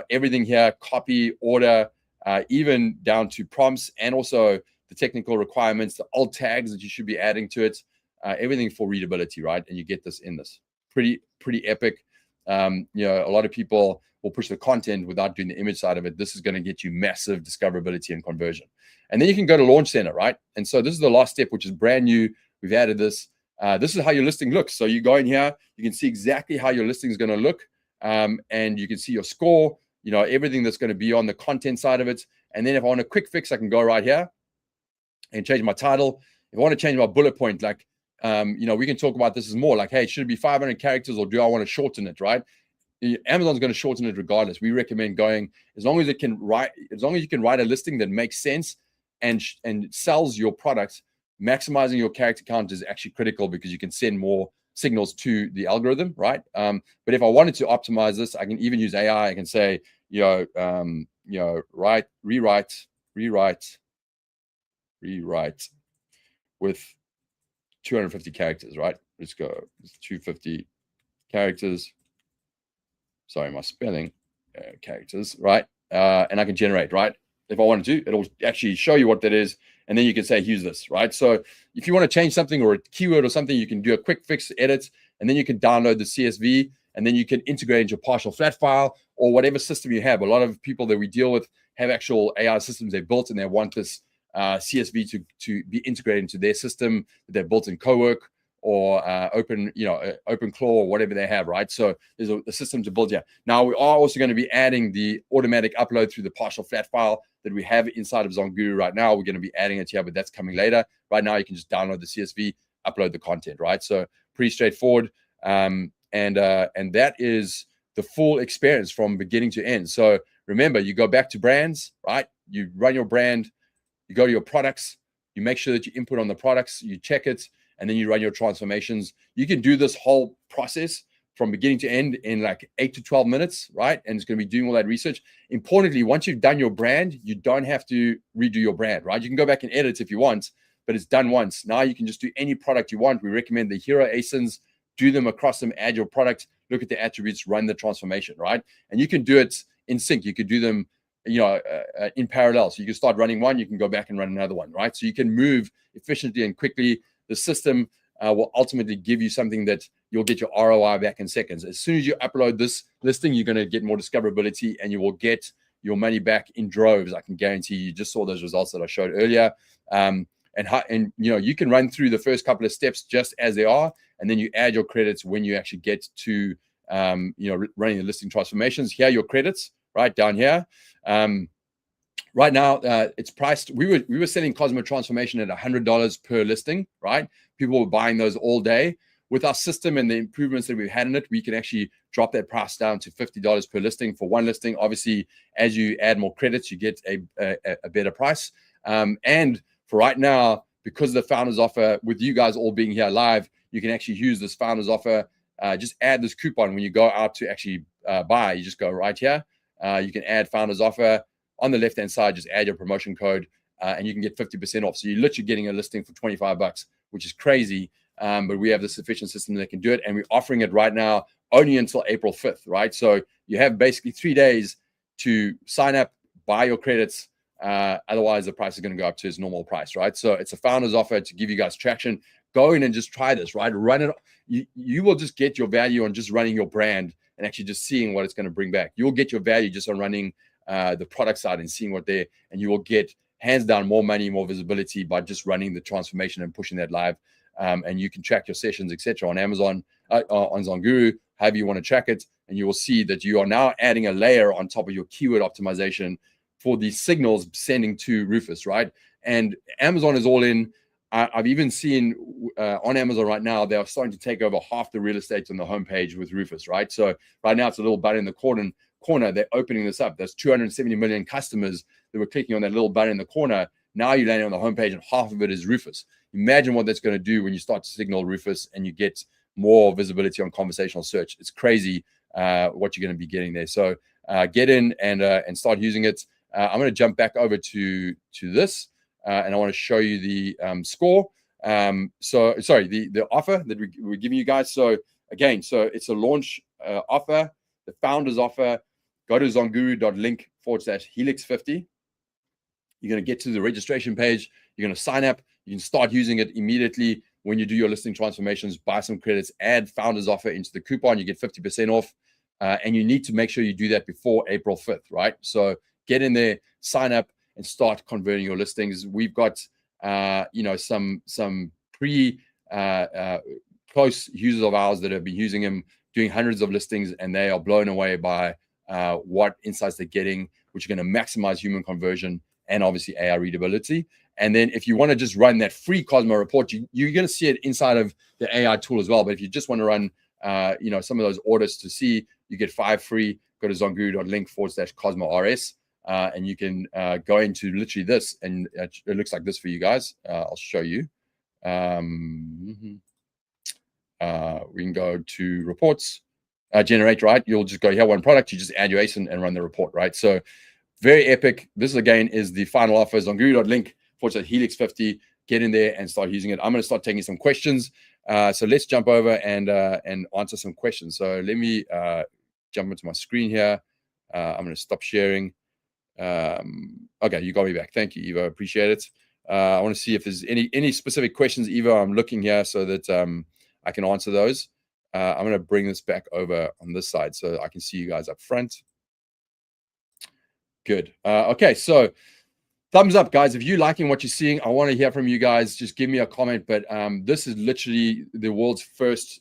Everything here, copy, order, even down to prompts, and also the technical requirements, the alt tags that you should be adding to it, everything for readability, right? And you get this in this. Pretty epic. A lot of people will push the content without doing the image side of it. This is going to get you massive discoverability and conversion. And then you can go to Launch Center, right? And so this is the last step, which is brand new. We've added this. This is how your listing looks. So you go in here, you can see exactly how your listing is going to look. And you can see your score, you know, everything that's going to be on the content side of it. And then if I want a quick fix, I can go right here and change my title. If I want to change my bullet point, like, you know, we can talk about this as more like, hey, should it be 500 characters or do I want to shorten it, right? Amazon's going to shorten it regardless. We recommend going as long as you can write a listing that makes sense and sells your product. Maximizing your character count is actually critical because you can send more signals to the algorithm, right? But if I wanted to optimize this, I can even use AI. I can say, rewrite with 250 characters, right? Let's go 250 characters. Sorry, my spelling, characters, right? And I can generate, right? If I wanted to, it'll actually show you what that is. And then you can say, use this, right? So if you want to change something or a keyword or something, you can do a quick fix edit, and then you can download the CSV, and then you can integrate into a partial flat file or whatever system you have. A lot of people that we deal with have actual AI systems they built, and they want this CSV to be integrated into their system that they've built in Cowork or OpenClaw or whatever they have, right? So there's a system to build here. Now we are also going to be adding the automatic upload through the partial flat file that we have inside of ZonGuru right now. We're going to be adding it here, but that's coming later. Right now, you can just download the CSV, upload the content, right? So pretty straightforward. And that is the full experience from beginning to end. So remember, you go back to brands, right? You run your brand, you go to your products, you make sure that you input on the products, you check it, and then you run your transformations. You can do this whole process from beginning to end in like 8 to 12 minutes, right? And it's going to be doing all that research. Importantly, once you've done your brand, you don't have to redo your brand, right? You can go back and edit if you want, but it's done once. Now you can just do any product you want. We recommend the hero ASINs, do them across them, add your product, look at the attributes, run the transformation, right? And you can do it in sync. You could do them, in parallel. So you can start running one, you can go back and run another one, right? So you can move efficiently and quickly. The system will ultimately give you something that you'll get your ROI back in seconds. As soon as you upload this listing, you're going to get more discoverability and you will get your money back in droves. I can guarantee you. Just saw those results that I showed earlier. You can run through the first couple of steps just as they are, and then you add your credits when you actually get to running the listing transformations. Here are your credits right down here. Right now, it's priced. We were selling Cosmo transformation at $100 per listing, right? People were buying those all day. With our system and the improvements that we've had in it, we can actually drop that price down to $50 per listing for one listing. Obviously, as you add more credits, you get a better price. And for right now, because of the founders offer, with you guys all being here live, you can actually use this founders offer. Just add this coupon when you go out to actually buy. You just go right here. You can add founders offer. On the left-hand side, just add your promotion code and you can get 50% off. So you're literally getting a listing for $25, which is crazy. But we have the sufficient system that can do it. And we're offering it right now only until April 5th, right? So you have basically 3 days to sign up, buy your credits. Otherwise, the price is going to go up to its normal price, right? So it's a founder's offer to give you guys traction. Go in and just try this, right? Run it. You will just get your value on just running your brand and actually just seeing what it's going to bring back. You'll get your value just on running the product side and seeing what they're, and you will get hands down more money, more visibility by just running the transformation and pushing that live. And you can track your sessions, etc. on Amazon, on ZonGuru, however you want to track it. And you will see that you are now adding a layer on top of your keyword optimization for these signals sending to Rufus, right? And Amazon is all in. I've even seen on Amazon right now, they are starting to take over half the real estate on the homepage with Rufus, right? So right now it's a little button in the corner. They're opening this up. There's 270 million customers that were clicking on that little button in the corner. Now you're landing on the homepage and half of it is Rufus. Imagine what that's going to do when you start to signal Rufus and you get more visibility on conversational search. It's crazy what you're going to be getting there. So get in and start using it. I'm going to jump back over to this and I want to show you the score. The offer that we're giving you guys. So again, so it's a launch offer, the founder's offer. Go to zonguru.link/helix50. You're going to get to the registration page. You're going to sign up. You can start using it immediately when you do your listing transformations. Buy some credits, add founder's offer into the coupon. You get 50% off. and you need to make sure you do that before April 5th, right? So get in there, sign up, and start converting your listings. We've got some close users of ours that have been using them, doing hundreds of listings, and they are blown away by what insights they're getting, which are going to maximize human conversion and obviously AI readability. And then if you want to just run that free Cosmo report, you're going to see it inside of the AI tool as well. But if you just want to run some of those orders to see, you get 5 free. Go to zonguru.link/CosmoRS. And you can go into literally this, and it looks like this for you guys. I'll show you. We can go to reports, generate, right? You'll just go here, one product, you just add your ASIN and run the report, right? So very epic. This again is the final offer. zonguru.link/HELIX 50. Get in there and start using it. I'm going to start taking some questions. So let's jump over and answer some questions. So let me jump into my screen here. I'm going to stop sharing. Okay, you got me back. Thank you, Evo. Appreciate it. I want to see if there's any specific questions, Evo. I'm looking here so that I can answer those. I'm going to bring this back over on this side so I can see you guys up front. Good. Okay, so thumbs up, guys. If you're liking what you're seeing, I want to hear from you guys. Just give me a comment. But this is literally the world's first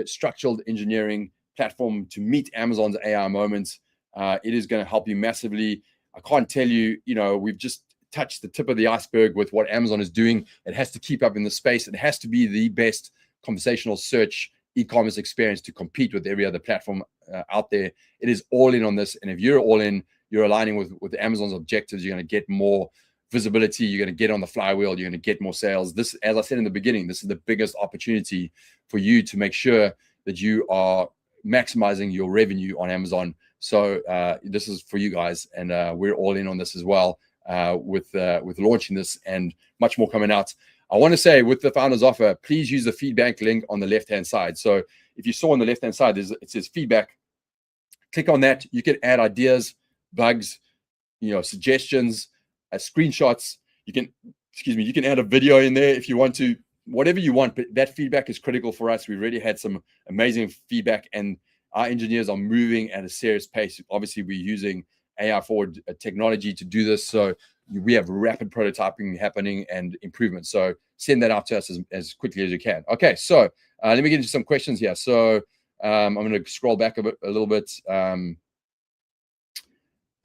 structured engineering platform to meet Amazon's AI moments. It is going to help you massively. I can't tell you, we've just touched the tip of the iceberg with what Amazon is doing. It has to keep up in the space. It has to be the best conversational search e-commerce experience to compete with every other platform out there. It is all in on this. And if you're all in, you're aligning with Amazon's objectives. You're going to get more visibility. You're going to get on the flywheel. You're going to get more sales. This, as I said in the beginning, this is the biggest opportunity for you to make sure that you are maximizing your revenue on Amazon. So this is for you guys, and we're all in on this as well with launching this and much more coming out. I want to say with the founder's offer, please use the feedback link on the left-hand side. So if you saw on the left-hand side, it says feedback. Click on that. You can add ideas, bugs, suggestions, screenshots. You can add a video in there if you want to, whatever you want. But that feedback is critical for us. We've already had some amazing feedback, and our engineers are moving at a serious pace. Obviously, we're using AI-forward technology to do this. So we have rapid prototyping happening and improvement. So send that out to us as quickly as you can. Okay, so let me get into some questions here. So I'm going to scroll back a little bit.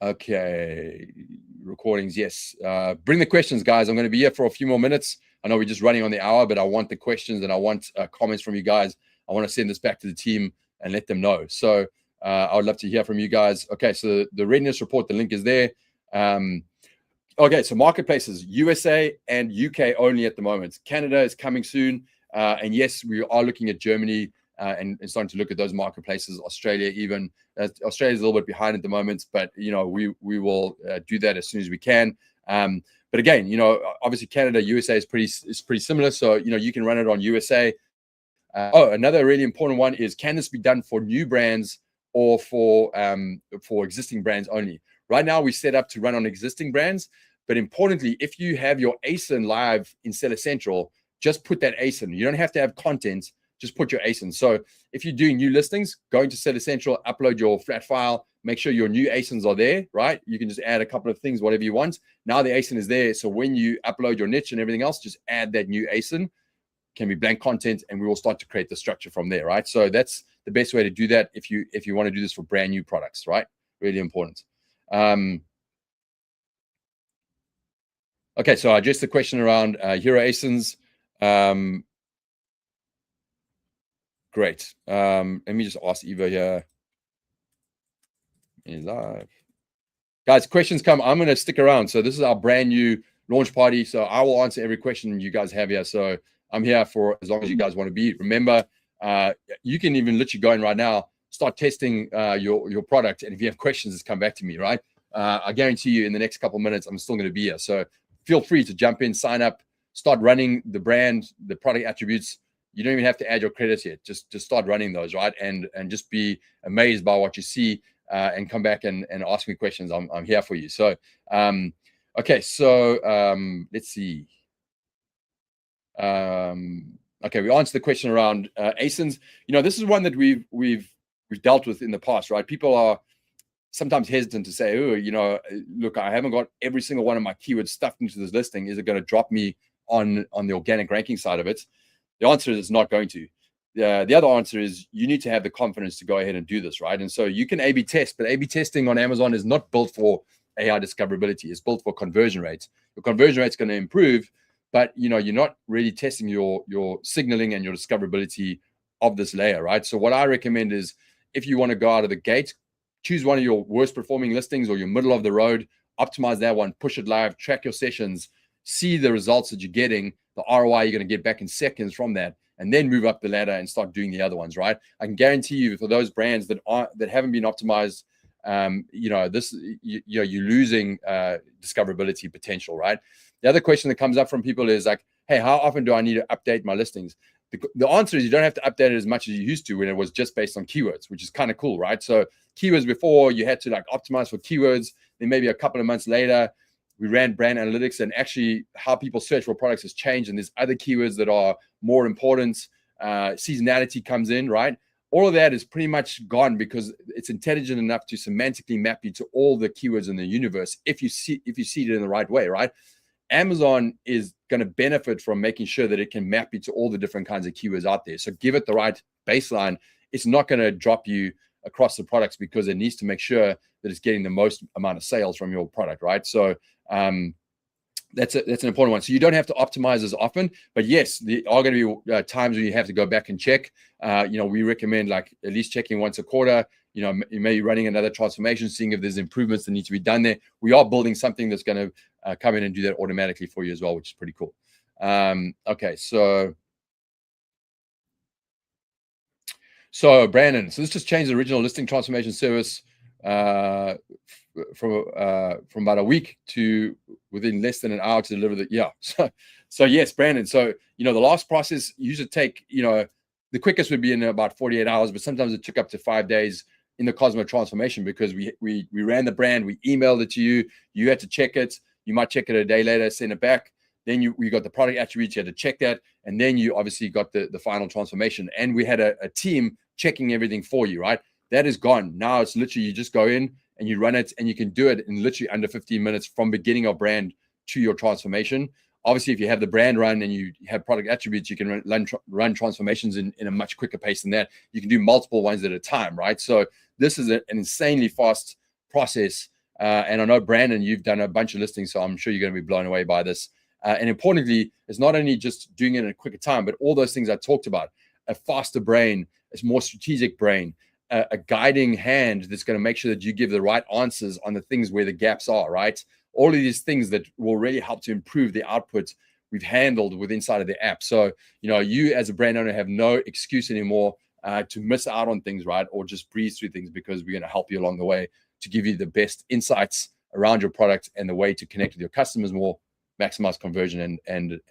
Okay, recordings, yes. Bring the questions, guys. I'm going to be here for a few more minutes. I know we're just running on the hour, but I want the questions and I want comments from you guys. I want to send this back to the team and let them know. So I would love to hear from you guys. Okay, so the readiness report, the link is there. Okay, so marketplaces, USA and UK only at the moment. Canada is coming soon. And yes, we are looking at Germany and starting to look at those marketplaces, Australia even. Australia's a little bit behind at the moment, but, we will do that as soon as we can. But again, obviously Canada, USA is pretty similar. So, you can run it on USA. Another really important one is, can this be done for new brands or for existing brands only? Right now, we set up to run on existing brands. But importantly, if you have your ASIN live in Seller Central, just put that ASIN. You don't have to have content. Just put your ASIN. So if you're doing new listings, go into Seller Central, upload your flat file, make sure your new ASINs are there, right? You can just add a couple of things, whatever you want. Now the ASIN is there. So when you upload your niche and everything else, just add that new ASIN. Can be blank content, and we will start to create the structure from there, right? So that's the best way to do that if you want to do this for brand new products, right? Really important. Okay, so I addressed the question around hero ASINs. Great. Let me just ask Eva here. He's live. Guys, questions come. I'm going to stick around. So this is our brand new launch party. So I will answer every question you guys have here. So I'm here for as long as you guys want to be. Remember, you can even literally go in right now, start testing your product. And if you have questions, just come back to me, right? I guarantee you in the next couple of minutes, I'm still going to be here. So feel free to jump in, sign up, start running the brand, the product attributes. You don't even have to add your credits yet. Just start running those, right? And just be amazed by what you see and come back and ask me questions. I'm here for you. So, okay. So let's see. Okay, we answered the question around ASINs. This is one that we've we've dealt with in the past, right? People are sometimes hesitant to say, oh, look, I haven't got every single one of my keywords stuffed into this listing. Is it going to drop me on the organic ranking side of it? The answer is it's not going to. The other answer is you need to have the confidence to go ahead and do this, right? And so you can A/B test, but A/B testing on Amazon is not built for AI discoverability. It's built for conversion rates. Your conversion rate's going to improve, but you're not really testing your signaling and your discoverability of this layer, right? So what I recommend is, if you want to go out of the gate, choose one of your worst performing listings or your middle of the road, optimize that one, push it live, track your sessions, see the results that you're getting, the ROI you're going to get back in seconds from that, and then move up the ladder and start doing the other ones, right? I can guarantee you, for those brands that haven't been optimized, you're losing discoverability potential, right? The other question that comes up from people is like, hey, how often do I need to update my listings? The answer is you don't have to update it as much as you used to when it was just based on keywords, which is kind of cool, right? So keywords before, you had to like optimize for keywords. Then maybe a couple of months later, we ran brand analytics, and actually how people search for products has changed. And there's other keywords that are more important. Seasonality comes in, right? All of that is pretty much gone because it's intelligent enough to semantically map you to all the keywords in the universe if you see it in the right way, right? Amazon is going to benefit from making sure that it can map you to all the different kinds of keywords out there. So give it the right baseline. It's not going to drop you across the products because it needs to make sure that it's getting the most amount of sales from your product, right? So that's an important one. So you don't have to optimize as often, but yes, there are going to be times when you have to go back and check. We recommend like at least checking once a quarter. You may be running another transformation, seeing if there's improvements that need to be done there. We are building something that's going to come in and do that automatically for you as well, which is pretty cool. Okay, so Brandon, so let's just change the original listing transformation service from about a week to within less than an hour to deliver the so yes, Brandon. So the last process used to take the quickest would be in about 48 hours, but sometimes it took up to 5 days in the Cosmo transformation because we ran the brand, we emailed it to you, you had to check it, you might check it a day later, send it back. Then we got the product attributes, you had to check that, and then you obviously got the final transformation. And we had a team checking everything for you, right? That is gone. Now it's literally you just go in and you run it, and you can do it in literally under 15 minutes from beginning of brand to your transformation. Obviously, if you have the brand run and you have product attributes, you can run transformations in a much quicker pace than that. You can do multiple ones at a time, right? So this is an insanely fast process. And I know, Brandon, you've done a bunch of listings, so I'm sure you're going to be blown away by this. And importantly, it's not only just doing it in a quicker time, but all those things I talked about: a faster brain, a more strategic brain, a guiding hand that's going to make sure that you give the right answers on the things where the gaps are, right? All of these things that will really help to improve the output we've handled with inside of the app. So, you as a brand owner have no excuse anymore to miss out on things, right? Or just breeze through things, because we're going to help you along the way to give you the best insights around your product and the way to connect with your customers more, maximize conversion, and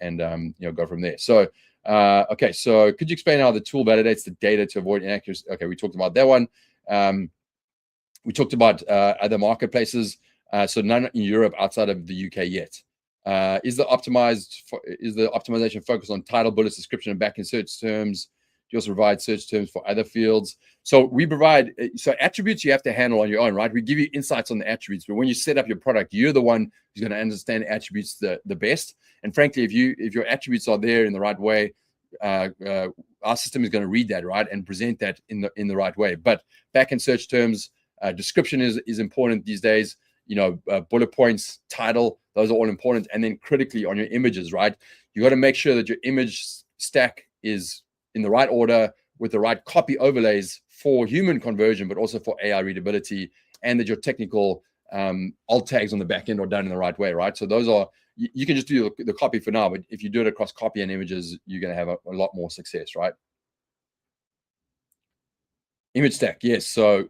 go from there. So okay, so could you explain how the tool validates the data to avoid inaccuracy? Okay, we talked about that one. We talked about other marketplaces, so none in Europe outside of the UK yet. Is the optimization focused on title, bullets, description, and backend search terms? Do you also provide search terms for other fields? So we provide, so attributes you have to handle on your own, right? We give you insights on the attributes, but when you set up your product, you're the one who's going to understand attributes the best. And frankly, if your attributes are there in the right way, our system is going to read that, right, and present that in the right way. But backend search terms, description is important these days. Bullet points, title, those are all important. And then critically on your images, right? You got to make sure that your image stack is in the right order with the right copy overlays for human conversion, but also for AI readability, and that your technical alt tags on the back end are done in the right way, right? So those are, you can just do the copy for now, but if you do it across copy and images, you're going to have a lot more success, right? Image stack, yes. So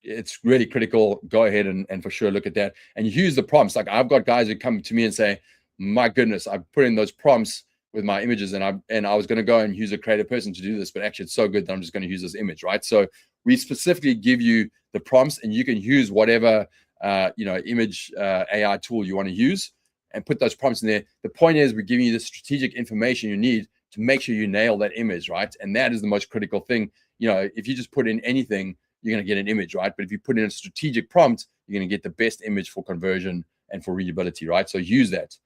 it's really critical. Go ahead and for sure look at that and use the prompts. Like I've got guys who come to me and say, my goodness, I put in those prompts with my images and I was going to go and use a creative person to do this, but actually it's so good that I'm just going to use this image, right? So we specifically give you the prompts, and you can use whatever image AI tool you want to use and put those prompts in there. The point is we're giving you the strategic information you need to make sure you nail that image, right? And that is the most critical thing. if you just put in anything, you're going to get an image, right? But if you put in a strategic prompt, you're going to get the best image for conversion and for readability, right? So use that.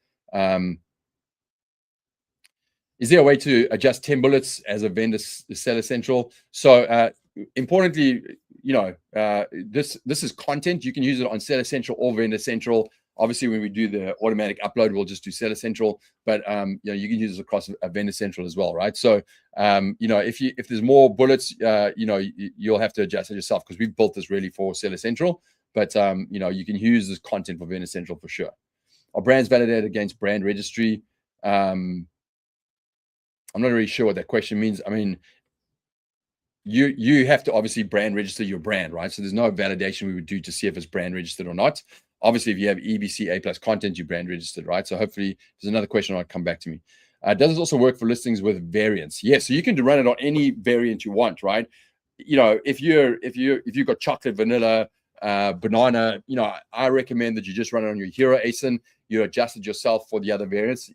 Is there a way to adjust 10 bullets as a vendor seller central? So importantly, this is content. You can use it on Seller Central or Vendor Central. Obviously, when we do the automatic upload, we'll just do Seller Central, but you can use it across a Vendor Central as well, right? So if there's more bullets, you'll have to adjust it yourself, because we've built this really for Seller Central. But you can use this content for Vendor Central for sure. Are brands validated against brand registry? I'm not really sure what that question means. I mean, you have to obviously brand register your brand, right? So there's no validation we would do to see if it's brand registered or not. Obviously, if you have EBC A+ content, you brand registered, right? So hopefully there's another question I'll come back to me. Does this also work for listings with variants? Yes, so you can run it on any variant you want, right? If you've got chocolate, vanilla, banana, I recommend that you just run it on your hero ASIN. You adjust it yourself for the other variants,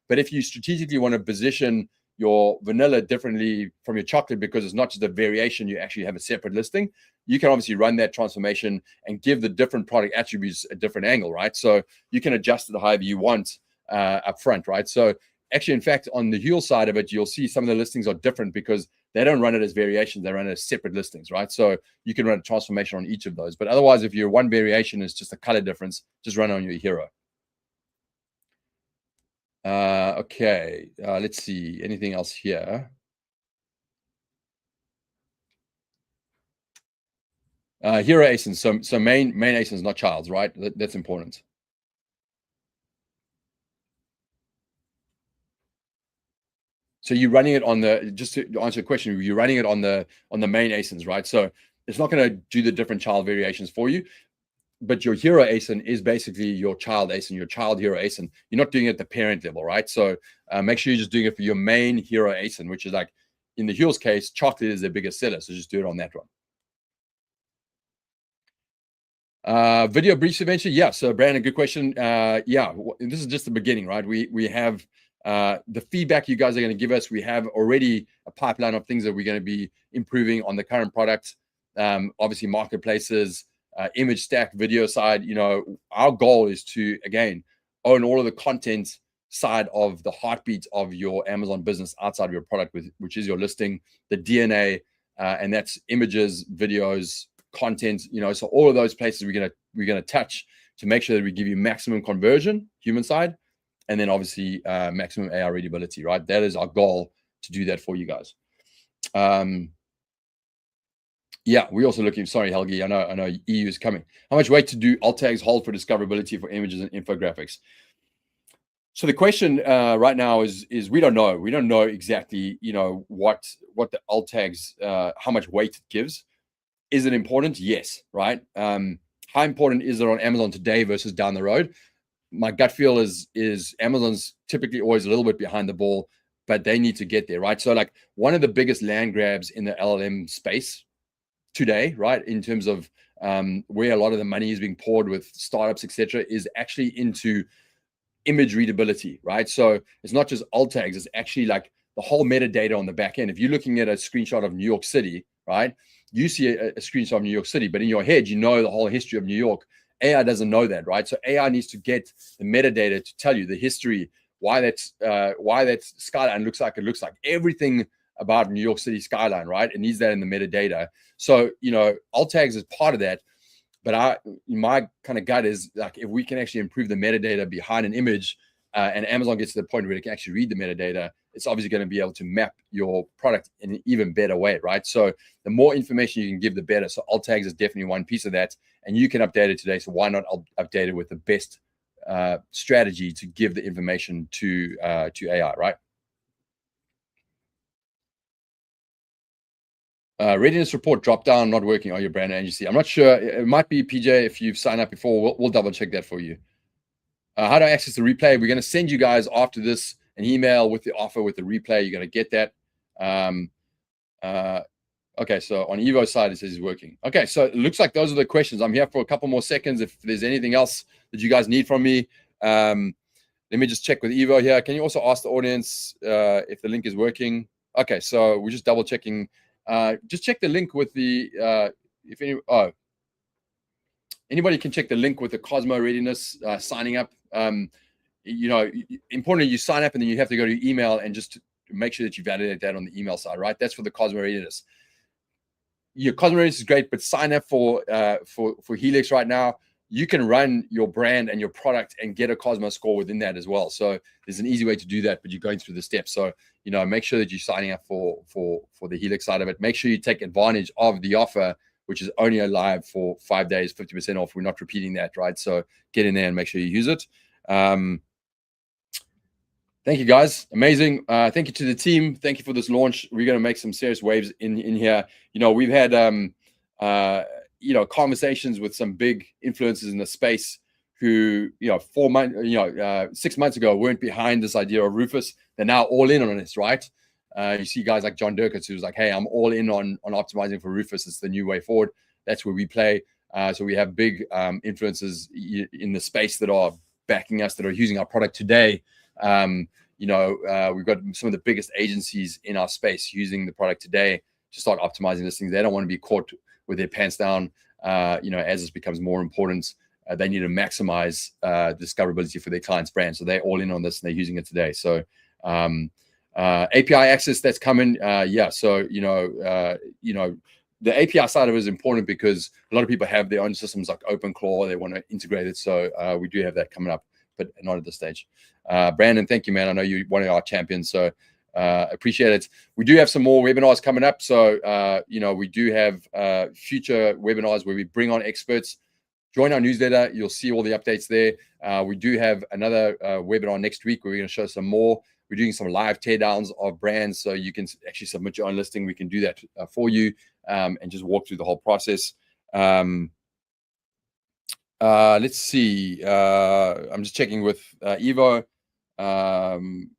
But if you strategically want to position your vanilla differently from your chocolate, because it's not just a variation, you actually have a separate listing, you can obviously run that transformation and give the different product attributes a different angle, right? So you can adjust it however you want up front, right? So actually, in fact, on the Huel side of it, you'll see some of the listings are different because they don't run it as variations, they run it as separate listings, right? So you can run a transformation on each of those. But otherwise, if your one variation is just a color difference, just run it on your hero. Okay, let's see, anything else here? Hero ASINs, so main ASINs, not childs, right? That's important. So you're running it on the, just to answer your question, you're running it on the main ASINs, right? So it's not going to do the different child variations for you, but your hero ASIN is basically your child ASIN, your child hero ASIN. You're not doing it at the parent level, right? So make sure you're just doing it for your main hero ASIN, which is like, in the Huel's case, chocolate is their biggest seller. So just do it on that one. Video briefs eventually. Yeah. So Brandon, good question. Yeah, this is just the beginning, right? We have the feedback you guys are going to give us. We have already a pipeline of things that we're going to be improving on the current product. Obviously marketplaces, image stack, video side. Our goal is to, again, own all of the content side of the heartbeat of your Amazon business outside of your product, which is your listing, the DNA, and that's images, videos, content. So all of those places we're gonna touch to make sure that we give you maximum conversion, human side, and then obviously maximum AI readability, right? That is our goal, to do that for you guys. Yeah, we're also looking. Sorry, Helgi, I know EU is coming. How much weight to do alt tags hold for discoverability for images and infographics? So the question right now is we don't know. We don't know exactly, what the alt tags, how much weight it gives. Is it important? Yes, right? How important is it on Amazon today versus down the road? My gut feel is Amazon's typically always a little bit behind the ball, but they need to get there, right? So like one of the biggest land grabs in the LLM space today, right, in terms of where a lot of the money is being poured with startups, etc., is actually into image readability, right? So it's not just alt tags, it's actually like the whole metadata on the back end. If you're looking at a screenshot of New York City, right, you see a screenshot of New York City, but in your head, the whole history of New York. AI doesn't know that, right? So AI needs to get the metadata to tell you the history, why that skyline looks like it looks like, everything about New York City skyline, right? It needs that in the metadata. So, alt tags is part of that. But my kind of gut is like, if we can actually improve the metadata behind an image, and Amazon gets to the point where it can actually read the metadata, it's obviously going to be able to map your product in an even better way, right? So the more information you can give, the better. So alt tags is definitely one piece of that, and you can update it today. So why not update it with the best strategy to give the information to AI, right? Readiness report drop down not working on your brand agency. I'm not sure. It might be PJ if you've signed up before. We'll double check that for you. How do I access the replay? We're going to send you guys after this an email with the offer with the replay. You're going to get that. Okay, so on Evo's side, it says it's working. Okay, so it looks like those are the questions. I'm here for a couple more seconds. If there's anything else that you guys need from me, let me just check with Evo here. Can you also ask the audience if the link is working? Okay, so we're just double checking just check the link with the if any anybody can check the link with the Cosmo readiness signing up. Importantly, you sign up and then you have to go to email and just make sure that you validate that on the email side, right? That's for the Cosmo readiness. Your Cosmo readiness is great, but sign up for HELIX right now. You can run your brand and your product and get a Cosmo score within that as well. So there's an easy way to do that, but you're going through the steps. So, make sure that you're signing up for the HELIX side of it. Make sure you take advantage of the offer, which is only alive for 5 days, 50% off. We're not repeating that, right? So get in there and make sure you use it. Thank you, guys. Amazing. Thank you to the team. Thank you for this launch. We're going to make some serious waves in here. We've had conversations with some big influencers in the space who 6 months ago weren't behind this idea of Rufus. They're now all in on this, right? You see guys like John Durkitz, who's like, hey, I'm all in on optimizing for Rufus. It's the new way forward. That's where we play. So we have big influencers in the space that are backing us, that are using our product today. We've got some of the biggest agencies in our space using the product today to start optimizing listings. They don't want to be caught with their pants down. As this becomes more important, they need to maximize discoverability for their clients' brand. So they're all in on this and they're using it today. So API access, that's coming. So the API side of it is important because a lot of people have their own systems like OpenClaw. They want to integrate it. So we do have that coming up, but not at this stage. Brandon, thank you, man. I know you're one of our champions, so appreciate it. We do have some more webinars coming up. So, we do have future webinars where we bring on experts. Join our newsletter. You'll see all the updates there. We do have another webinar next week where we're going to show some more. We're doing some live teardowns of brands, so you can actually submit your own listing. We can do that for you and just walk through the whole process. Let's see. I'm just checking with Evo. I'm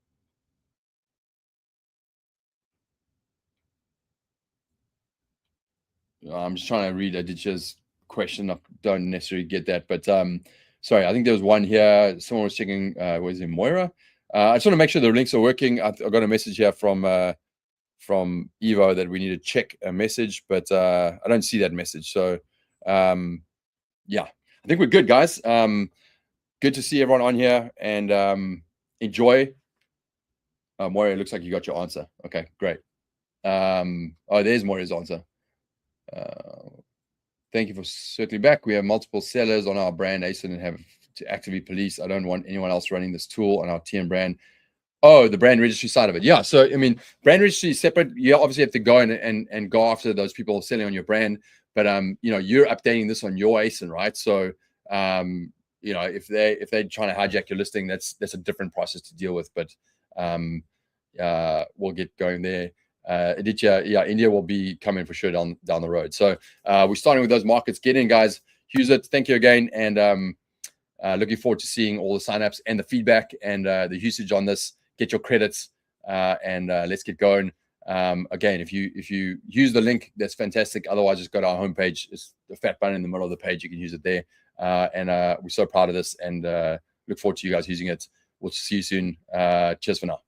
just trying to read Aditya's question. I don't necessarily get that, but sorry, I think there was one here. Someone was checking. Was it Moira? I just want to make sure the links are working. I got a message here from Evo that we need to check a message, but I don't see that message. So yeah, I think we're good, guys. Good to see everyone on here, and enjoy. Moira, it looks like you got your answer. Okay, great. There's Moira's answer. Thank you for circling back. We have multiple sellers on our brand ASIN and have to actively police. I don't want anyone else running this tool on our TM brand. Oh, the brand registry side of it. Yeah. So, brand registry is separate. You obviously have to go and go after those people selling on your brand. But, you're updating this on your ASIN, right? So, if they're trying to hijack your listing, that's a different process to deal with. But we'll get going there. Aditya, yeah, India will be coming for sure down the road. So we're starting with those markets. Get in, guys. Use it. Thank you again. And looking forward to seeing all the signups and the feedback and the usage on this. Get your credits and let's get going. Again, if you use the link, that's fantastic. Otherwise, just go to our homepage. It's the fat button in the middle of the page. You can use it there. And we're so proud of this and look forward to you guys using it. We'll see you soon. Cheers for now.